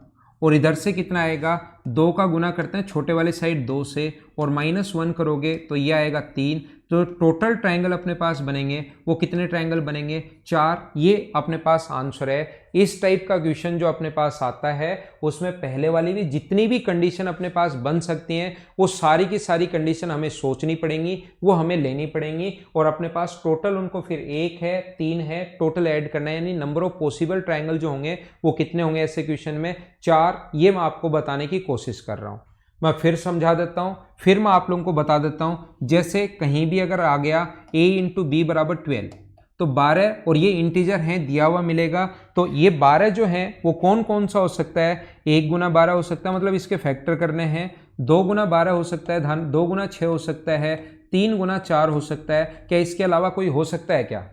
और इधर से कितना आएगा, 2 का गुना करते हैं छोटे वाली साइड 2 से और माइनस 1 करोगे तो ये आएगा 3। तो टोटल ट्राइंगल अपने पास बनेंगे वो कितने ट्राइंगल बनेंगे, 4। ये अपने पास आंसर है। इस टाइप का क्वेश्चन जो अपने पास आता है उसमें पहले वाली भी जितनी भी कंडीशन अपने पास बन सकती हैं वो सारी की सारी कंडीशन हमें सोचनी पड़ेंगी, वो हमें लेनी पड़ेंगी और अपने पास टोटल उनको फिर 1 है 3 है टोटल ऐड करना है, यानी नंबर ऑफ पॉसिबल ट्राइंगल जो होंगे वो कितने होंगे ऐसे क्वेश्चन में, 4। ये मैं आपको बताने की कोशिश कर रहा हूं। मैं फिर समझा देता हूं, फिर मैं आप लोगों को बता देता हूं। जैसे कहीं भी अगर आ गया a इंटू बी बराबर 12 तो 12 और ये इंटीजर है दिया हुआ मिलेगा, तो ये 12 जो है वो कौन कौन सा हो सकता है, 1 गुना 12 हो सकता है, मतलब इसके फैक्टर करने हैं, 2 गुना 12 हो सकता है, धन 2 गुना 6 हो सकता है, 3 गुना 4 हो सकता है। क्या इसके अलावा कोई हो सकता है क्या?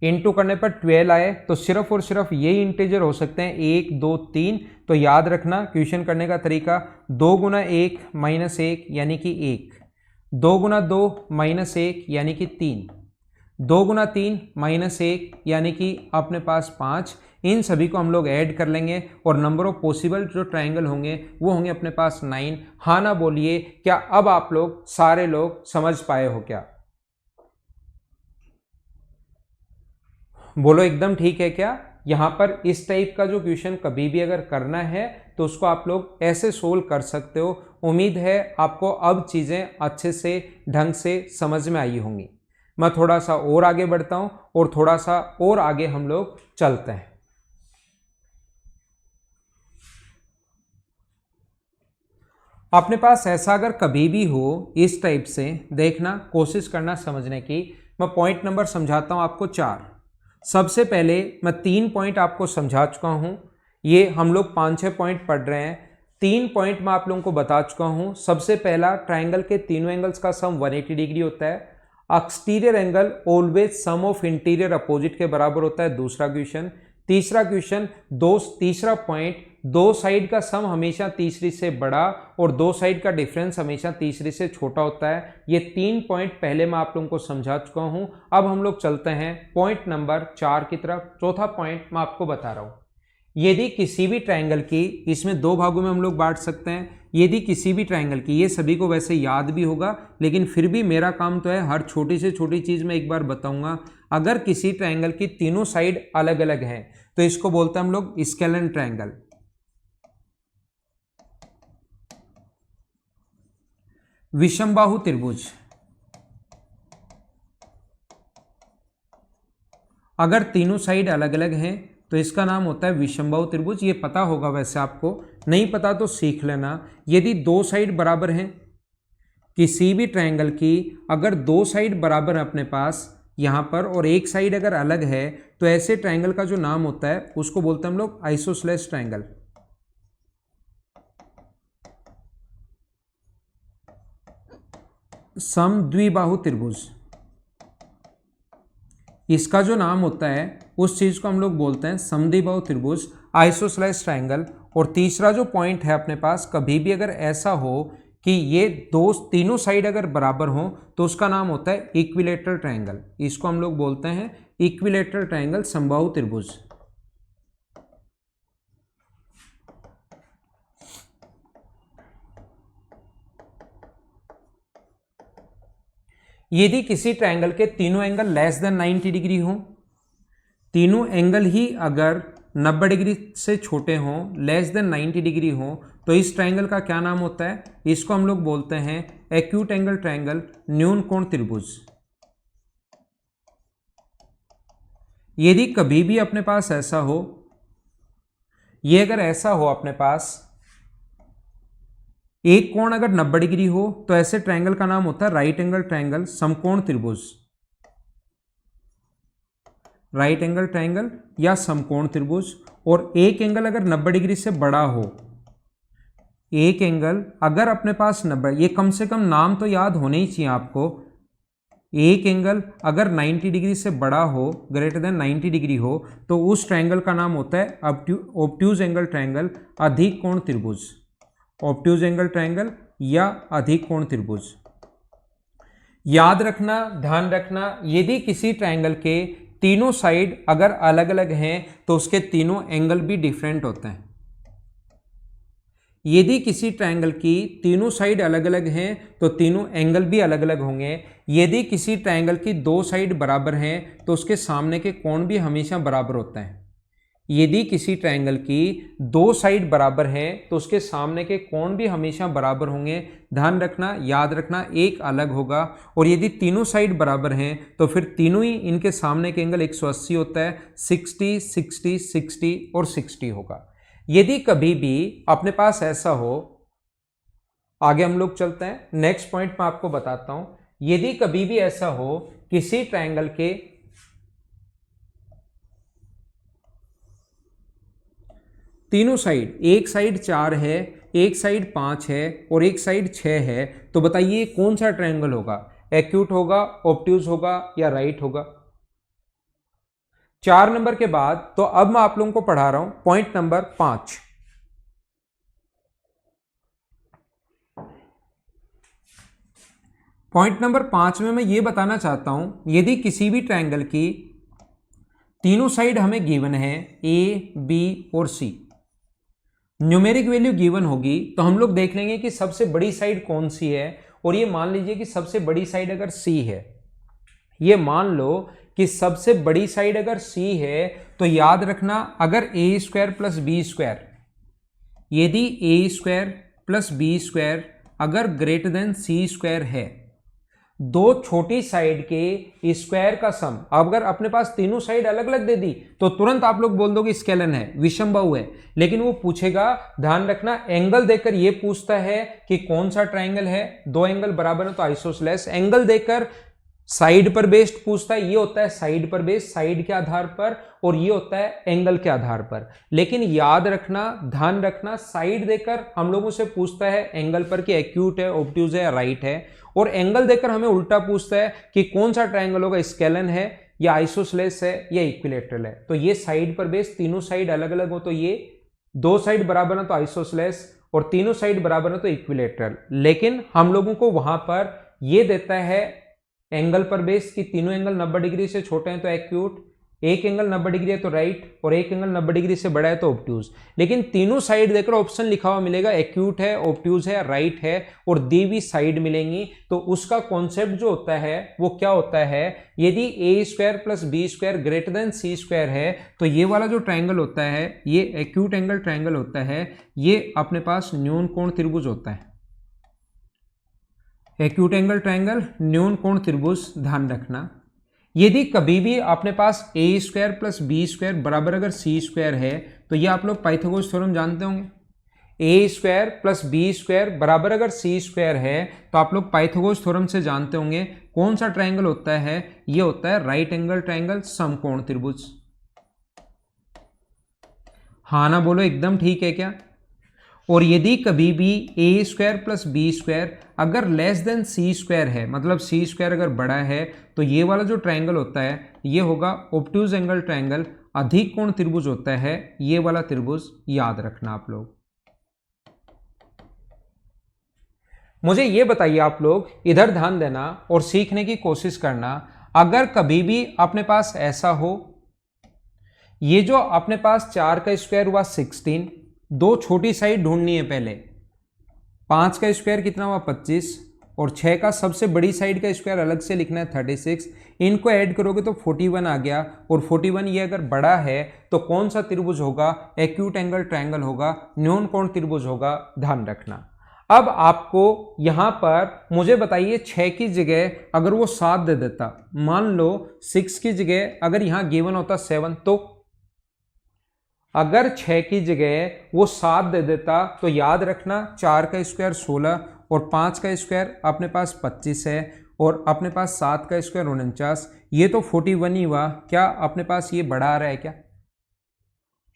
इंटू करने पर 12 आए तो सिर्फ और सिर्फ ये इंटीजर हो सकते हैं 1 2 3। तो याद रखना क्वेश्चन करने का तरीका, 2 गुना 1 माइनस 1 यानी कि 1, 2 गुना 2 माइनस 1 यानी कि 3, 2 गुना 3 माइनस 1 यानी कि अपने पास 5। इन सभी को हम लोग ऐड कर लेंगे और नंबर ऑफ पॉसिबल जो ट्राइंगल होंगे वो होंगे अपने पास 9। हाँ ना बोलिए, क्या अब आप लोग सारे लोग समझ पाए हो क्या? बोलो एकदम ठीक है क्या? यहां पर इस टाइप का जो क्वेश्चन कभी भी अगर करना है तो उसको आप लोग ऐसे सोल्व कर सकते हो। उम्मीद है आपको अब चीजें अच्छे से ढंग से समझ में आई होंगी। मैं थोड़ा सा और आगे बढ़ता हूं और थोड़ा सा और आगे हम लोग चलते हैं। अपने पास ऐसा अगर कभी भी हो इस टाइप से, देखना कोशिश करना समझने की। मैं पॉइंट नंबर समझाता हूं आपको 4। सबसे पहले मैं 3 पॉइंट आपको समझा चुका हूं, ये हम लोग 5-6 पॉइंट पढ़ रहे हैं। 3 पॉइंट मैं आप लोगों को बता चुका हूं। सबसे पहला, ट्राइंगल के तीनों एंगल्स का सम 180 डिग्री होता है। Exterior angle always sum of interior opposite के बराबर होता है, दूसरा क्वेश्चन। तीसरा क्वेश्चन, तीसरा पॉइंट, दो साइड का सम हमेशा तीसरी से बड़ा और दो साइड का डिफरेंस हमेशा तीसरी से छोटा होता है। ये 3 पॉइंट पहले मैं आप लोगों को समझा चुका हूं। अब हम लोग चलते हैं पॉइंट नंबर 4 की तरफ। चौथा पॉइंट मैं आपको बता रहा हूं, यदि किसी भी ट्राइंगल की, इसमें 2 भागों में हम लोग बांट सकते हैं। यदि किसी भी ट्राइंगल की, ये सभी को वैसे याद भी होगा लेकिन फिर भी मेरा काम तो है हर छोटी से छोटी चीज में एक बार बताऊंगा। अगर किसी ट्राइंगल की तीनों साइड अलग अलग है तो इसको बोलते हैं हम लोग स्केलन ट्राइंगल। विषमबाहु त्रिभुज, अगर तीनों साइड अलग अलग हैं तो इसका नाम होता है विषमबाहु त्रिभुज। ये पता होगा वैसे आपको, नहीं पता तो सीख लेना। यदि दो साइड बराबर हैं किसी भी ट्रायंगल की, अगर दो साइड बराबर है अपने पास यहाँ पर और एक साइड अगर अलग है तो ऐसे ट्रायंगल का जो नाम होता है उसको बोलते हैं हम लोग आइसोसेलेस ट्रायंगल। समद्विबाहु त्रिभुज, इसका जो नाम होता है उस चीज को हम लोग बोलते हैं समद्विबाहु त्रिभुज, आइसोसेलेस ट्रायंगल। और तीसरा जो पॉइंट है अपने पास, कभी भी अगर ऐसा हो कि ये तीनों साइड अगर बराबर हो तो उसका नाम होता है इक्विलेटरल ट्रायंगल। इसको हम लोग बोलते हैं इक्विलेटरल ट्रायंगल, समबाहु त्रिभुज। यदि किसी ट्रायंगल के तीनों एंगल लेस देन 90 डिग्री हो, तीनों एंगल ही अगर 90 डिग्री से छोटे हों, लेस देन 90 डिग्री हों, तो इस ट्रायंगल का क्या नाम होता है? इसको हम लोग बोलते हैं एक्यूट एंगल ट्रायंगल, न्यून कोण त्रिभुज। यदि कभी भी अपने पास ऐसा हो, ये अगर ऐसा हो अपने पास, एक कोण अगर 90 डिग्री हो तो ऐसे ट्रायंगल का नाम होता है राइट एंगल ट्रायंगल, समकोण त्रिभुज। राइट एंगल ट्रायंगल या समकोण त्रिभुज। और एक एंगल अगर 90 डिग्री से बड़ा हो, एक एंगल अगर अपने पास 90, ये कम से कम नाम तो याद होने ही चाहिए आपको। एक एंगल अगर 90 डिग्री से बड़ा हो, ग्रेटर देन 90 डिग्री हो, तो उस ट्रायंगल का नाम होता है ऑब्ट्यूज एंगल ट्रायंगल, अधिक कोण त्रिभुज। ऑब्ट्यूज एंगल ट्रायंगल या अधिक कोण त्रिभुज। याद रखना, ध्यान रखना, यदि किसी ट्रायंगल के तीनों साइड अगर अलग अलग हैं तो उसके तीनों एंगल भी डिफरेंट होते हैं। यदि किसी ट्रायंगल की तीनों साइड अलग अलग हैं तो तीनों एंगल भी अलग अलग होंगे। यदि किसी ट्रायंगल की दो साइड बराबर हैं तो उसके सामने के कोण भी हमेशा बराबर होते हैं। यदि किसी ट्रायंगल की दो साइड बराबर हैं तो उसके सामने के कोण भी हमेशा बराबर होंगे। ध्यान रखना, याद रखना, एक अलग होगा। और यदि तीनों साइड बराबर हैं तो फिर तीनों ही इनके सामने के एंगल 180 होता है, 60, 60, 60 और 60 होगा। यदि कभी भी अपने पास ऐसा हो, आगे हम लोग चलते हैं, नेक्स्ट पॉइंट में आपको बताता हूं। यदि कभी भी ऐसा हो किसी ट्रायंगल के तीनों साइड, एक साइड 4 है, एक साइड 5 है और एक साइड 6 है, तो बताइए कौन सा ट्रायंगल होगा? एक्यूट होगा, ऑब्ट्यूज होगा या राइट होगा? 4 नंबर के बाद तो अब मैं आप लोगों को पढ़ा रहा हूं पॉइंट नंबर 5। पॉइंट नंबर 5 में मैं ये बताना चाहता हूं, यदि किसी भी ट्रायंगल की तीनों साइड हमें गिवन है, ए, बी और सी, न्यूमेरिक वैल्यू गिवन होगी, तो हम लोग देख लेंगे कि सबसे बड़ी साइड कौन सी है। और ये मान लीजिए कि सबसे बड़ी साइड अगर सी है, ये मान लो कि सबसे बड़ी साइड अगर सी है, तो याद रखना अगर ए स्क्वायर प्लस बी स्क्वायर, यदि a square plus b square अगर ग्रेटर देन सी स्क्वायर है, दो छोटी साइड के स्क्वायर का सम, अगर अपने पास तीनों साइड अलग अलग दे दी तो तुरंत आप लोग बोल दोगे स्केलन है, विषमबाहु है। लेकिन वो पूछेगा, ध्यान रखना, एंगल देकर ये पूछता है कि कौन सा ट्रायंगल है, दो एंगल बराबर है तो आइसोसेलेस। एंगल देकर साइड पर बेस्ड पूछता है, ये होता है साइड पर बेस्ड, साइड के आधार पर, और ये होता है एंगल के आधार पर। लेकिन याद रखना, ध्यान रखना, साइड देकर हम लोगों से पूछता है एंगल पर कि एक्यूट है, ऑब्ट्यूज है या राइट है, और एंगल देकर हमें उल्टा पूछता है कि कौन सा ट्रायंगल होगा, स्केलन है या आइसोसेलेस है या इक्विलैटरल है। तो ये साइड पर बेस्ड, तीनों साइड अलग अलग हो तो ये, दो साइड बराबर है तो आइसोसेलेस, और तीनों साइड बराबर है तो इक्विलैटरल। लेकिन हम लोगों को वहां पर ये देता है एंगल पर बेस कि तीनों एंगल 90 डिग्री से छोटे हैं तो एक्यूट, एक एंगल 90 डिग्री है तो राइट, और एक एंगल 90 डिग्री से बड़ा है तो ऑब्ट्यूज। लेकिन तीनों साइड देकर ऑप्शन लिखा हुआ मिलेगा, एक्यूट है, ऑब्ट्यूज है, राइट है, और दी हुई साइड मिलेंगी। तो उसका कॉन्सेप्ट जो होता है वो क्या होता है, यदि a square plus b square greater than c square है, तो ये वाला जो ट्रायंगल होता है ये एक्यूट एंगल ट्रायंगल होता है, ये अपने पास न्यून कोण त्रिभुज होता है। एक्यूट एंगल ट्रायंगल, न्यून कोण त्रिभुज, ध्यान रखना। यदि कभी भी अपने पास ए स्क्वायर प्लस बी स्क्वायर बराबर अगर सी स्क्वायर है, तो ये आप लोग पाइथागोरस थ्योरम जानते होंगे। ए स्क्वायर प्लस बी स्क्वायर बराबर अगर सी स्क्वायर है तो आप लोग पाइथागोरस थ्योरम से जानते होंगे कौन सा ट्रायंगल होता है, ये होता है राइट एंगल ट्रायंगल, समकोण त्रिभुज। हाँ ना बोलो, एकदम ठीक है क्या? और यदि कभी भी ए स्क्वायर प्लस बी स्क्वायर अगर लेस देन सी स्क्वायर है, मतलब सी स्क्वायर अगर बड़ा है, तो ये वाला जो ट्रायंगल होता है ये होगा ऑब्ट्यूज एंगल ट्रायंगल, अधिक कोण त्रिभुज होता है, ये वाला त्रिभुज याद रखना आप लोग। मुझे ये बताइए आप लोग, इधर ध्यान देना और सीखने की कोशिश करना। अगर कभी भी अपने पास ऐसा हो, ये जो अपने पास 4 का स्क्वायर हुआ 16, दो छोटी साइड ढूंढनी है पहले। 5 का स्क्वायर कितना हुआ 25, और 6 का सबसे बड़ी साइड का स्क्वायर अलग से लिखना है 36। इनको ऐड करोगे तो 41 आ गया, और 41 ये अगर बड़ा है तो कौन सा त्रिभुज होगा? एक्यूट एंगल ट्रायंगल होगा, न्यून कोण त्रिभुज होगा, ध्यान रखना। अब आपको यहां पर मुझे बताइए 6 की जगह अगर वो 7 दे देता, मान लो 6 की जगह अगर यहां गिवन होता 7, तो अगर 6 की जगह वो 7 दे देता तो याद रखना 4 का स्क्वायर 16 और 5 का स्क्वायर अपने पास 25 है, और अपने पास 7 का स्क्वायर 49, ये तो 41 ही हुआ। क्या अपने पास ये बड़ा आ रहा है? क्या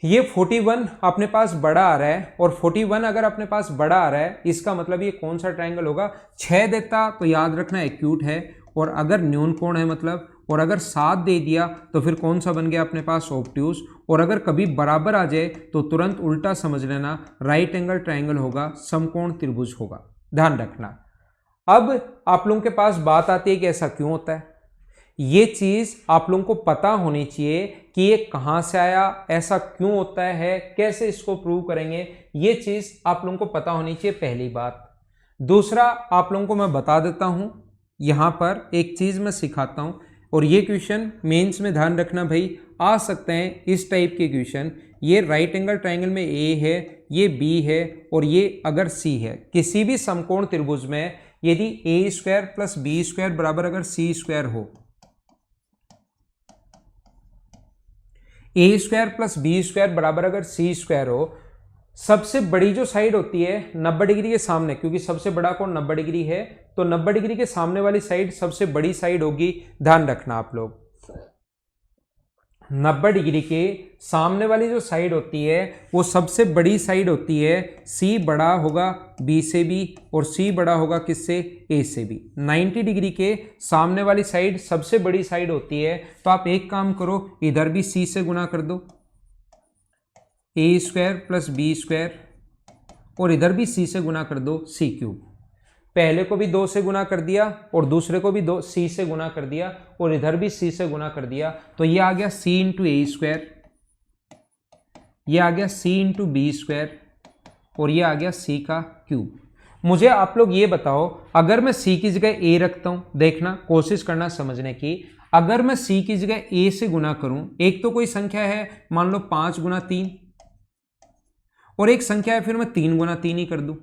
ये 41 अपने पास बड़ा आ रहा है? और 41 अगर अपने पास बड़ा आ रहा है इसका मतलब ये कौन सा ट्रायंगल होगा? 6 देता तो याद रखना एक्यूट है, और अगर न्यून कोण है मतलब, और अगर 7 दे दिया तो फिर कौन सा बन गया अपने पास? ऑब्ट्यूज। और अगर कभी बराबर आ जाए तो तुरंत उल्टा समझ लेना, राइट एंगल ट्रायंगल होगा, समकोण त्रिभुज होगा, ध्यान रखना। अब आप लोगों के पास बात आती है कि ऐसा क्यों होता है। ये चीज आप लोगों को पता होनी चाहिए कि ये कहां से आया, ऐसा क्यों होता है, कैसे इसको प्रूव करेंगे, ये चीज आप लोगों को पता होनी चाहिए, पहली बात। दूसरा आप लोगों को मैं बता देता हूं, यहां पर एक चीज मैं सिखाता हूं, और ये क्वेश्चन मेंस में ध्यान रखना भाई, आ सकते हैं इस टाइप के क्वेश्चन। ये राइट एंगल ट्रायंगल में ए है, ये बी है, और ये अगर सी है, किसी भी समकोण त्रिभुज में यदि a square plus b square बराबर अगर सी स्क्वायर हो, ए स्क्वायर प्लस बी स्क्वायर बराबर अगर सी स्क्वायर हो, सबसे बड़ी जो साइड होती है 90 डिग्री के सामने, क्योंकि सबसे बड़ा कोण 90 डिग्री है, तो 90 डिग्री के सामने वाली साइड सबसे बड़ी साइड होगी, ध्यान रखना आप लोग। 90 डिग्री के सामने वाली जो साइड होती है वो सबसे बड़ी साइड होती है, सी बड़ा होगा बी से भी, और सी बड़ा होगा किससे? ए से भी। 90 डिग्री के सामने वाली साइड सबसे बड़ी साइड होती है, तो आप एक काम करो, इधर भी सी से गुना कर दो, ए स्क्वायर प्लस बी स्क्वायर, और इधर भी सी से गुना कर दो, सी क्यूब। पहले को भी 2 से गुना कर दिया और दूसरे को भी 2 सी से गुना कर दिया, और इधर भी सी से गुना कर दिया, तो ये आ गया सी इंटू ए स्क्वायर, ये आ गया सी इंटू बी स्क्वायर, और ये आ गया सी का क्यूब। मुझे आप लोग ये बताओ, अगर मैं सी की जगह ए रखता हूं, देखना कोशिश करना समझने की, अगर मैं सी की जगह ए से गुना करूं, एक तो कोई संख्या है मान लो 5 गुना 3, और एक संख्या है फिर मैं 3 गुना 3 ही कर दूं,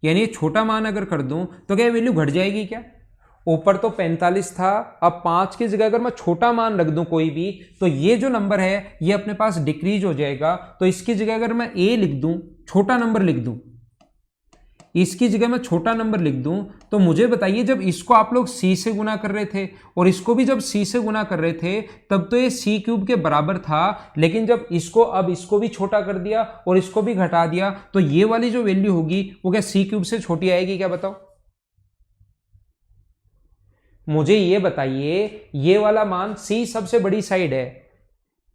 यानी ये छोटा मान अगर कर दूं तो क्या वैल्यू घट जाएगी? क्या ऊपर तो 45 था, अब 5 की जगह अगर मैं छोटा मान रख दूं कोई भी, तो ये जो नंबर है ये अपने पास डिक्रीज हो जाएगा। तो इसकी जगह अगर मैं ए लिख दूं, छोटा नंबर लिख दूं, इसकी जगह मैं छोटा नंबर लिख दूं, तो मुझे बताइए जब इसको आप लोग सी से गुना कर रहे थे और इसको भी जब सी से गुना कर रहे थे, तब तो ये सी क्यूब के बराबर था, लेकिन जब इसको अब इसको भी छोटा कर दिया और इसको भी घटा दिया, तो ये वाली जो वैल्यू होगी वो क्या सी क्यूब से छोटी आएगी? क्या बताओ मुझे, ये बताइए। ये वाला मान सी सबसे बड़ी साइड है,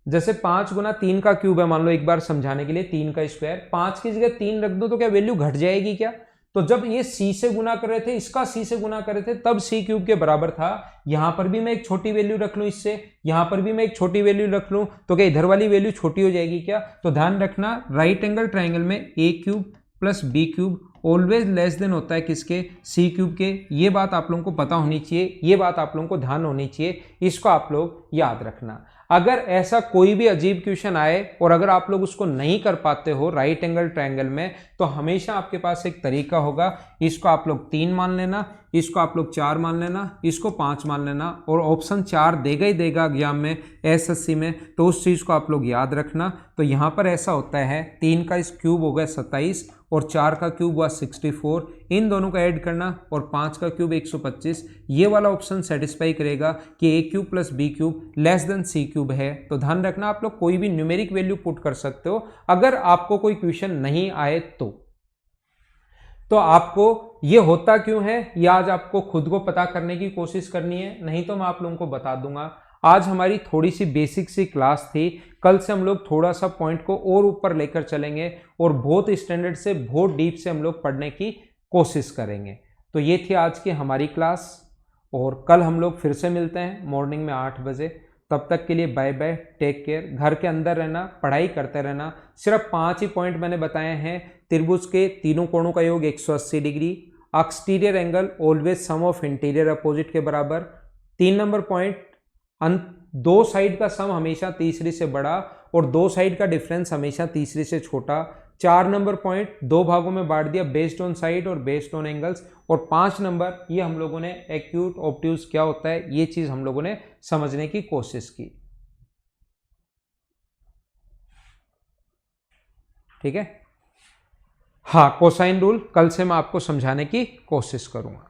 जैसे 5 गुना 3 का क्यूब है, मान लो एक बार समझाने के लिए 3 का स्क्वायर, 5 की जगह 3 रख दो तो क्या वैल्यू घट जाएगी? क्या तो जब ये सी से गुना कर रहे थे, इसका सी से गुना कर रहे थे, तब सी क्यूब के बराबर था। यहां पर भी मैं एक छोटी वैल्यू रख लूं इससे, यहां पर भी मैं एक छोटी वैल्यू रख लूं, तो क्या इधर वाली वैल्यू छोटी हो जाएगी? क्या तो ध्यान रखना, राइट एंगल ट्रायंगल में a cube plus b cube always less than होता है किसके? सी क्यूब के। ये बात आप लोगों को पता होनी चाहिए, ये बात आप लोगों को ध्यान होनी चाहिए, इसको आप लोग याद रखना। अगर ऐसा कोई भी अजीब क्वेश्चन आए और अगर आप लोग उसको नहीं कर पाते हो राइट एंगल ट्रायंगल में, तो हमेशा आपके पास एक तरीका होगा, इसको आप लोग 3 मान लेना, इसको आप लोग 4 मान लेना, इसको 5 मान लेना, और ऑप्शन 4 देगा ही देगा एग्जाम में एसएससी में, तो उस चीज़ को आप लोग याद रखना। तो यहाँ पर ऐसा होता है 3 का इस क्यूब हो गया 27 और 4 का क्यूब हुआ 64, इन दोनों का ऐड करना और 5 का क्यूब 125, ये वाला ऑप्शन सेटिस्फाई करेगा कि a cube plus b cube less than c cube है। तो ध्यान रखना, आप लोग कोई भी न्यूमेरिक वैल्यू पुट कर सकते हो अगर आपको कोई क्वेश्चन नहीं आए तो आपको ये होता क्यों है ये आज आपको खुद को पता करने की कोशिश करनी है, नहीं तो मैं आप लोगों को बता दूंगा। आज हमारी थोड़ी सी बेसिक सी क्लास थी, कल से हम लोग थोड़ा सा पॉइंट को और ऊपर लेकर चलेंगे और बहुत स्टैंडर्ड से बहुत डीप से हम लोग पढ़ने की कोशिश करेंगे। तो ये थी आज की हमारी क्लास और कल हम लोग फिर से मिलते हैं मॉर्निंग में 8 बजे। तब तक के लिए बाय बाय, टेक केयर। घर के अंदर रहना, पढ़ाई करते रहना। सिर्फ 5 ही पॉइंट मैंने बताए हैं। त्रिभुज के तीनों कोणों का योग 180 degree, exterior angle always sum of interior opposite के बराबर। 3 नंबर पॉइंट, दो साइड का सम हमेशा तीसरी से बड़ा और दो साइड का डिफरेंस हमेशा तीसरी से छोटा। 4 नंबर पॉइंट, दो भागों में बांट दिया बेस्ड ऑन साइड और बेस्ड ऑन एंगल्स। और 5 नंबर, ये हम लोगों ने एक्यूट ऑब्ट्यूज क्या होता है ये चीज हम लोगों ने समझने की कोशिश की। ठीक है, हाँ, कोसाइन रूल कल से मैं आपको समझाने की कोशिश करूंगा।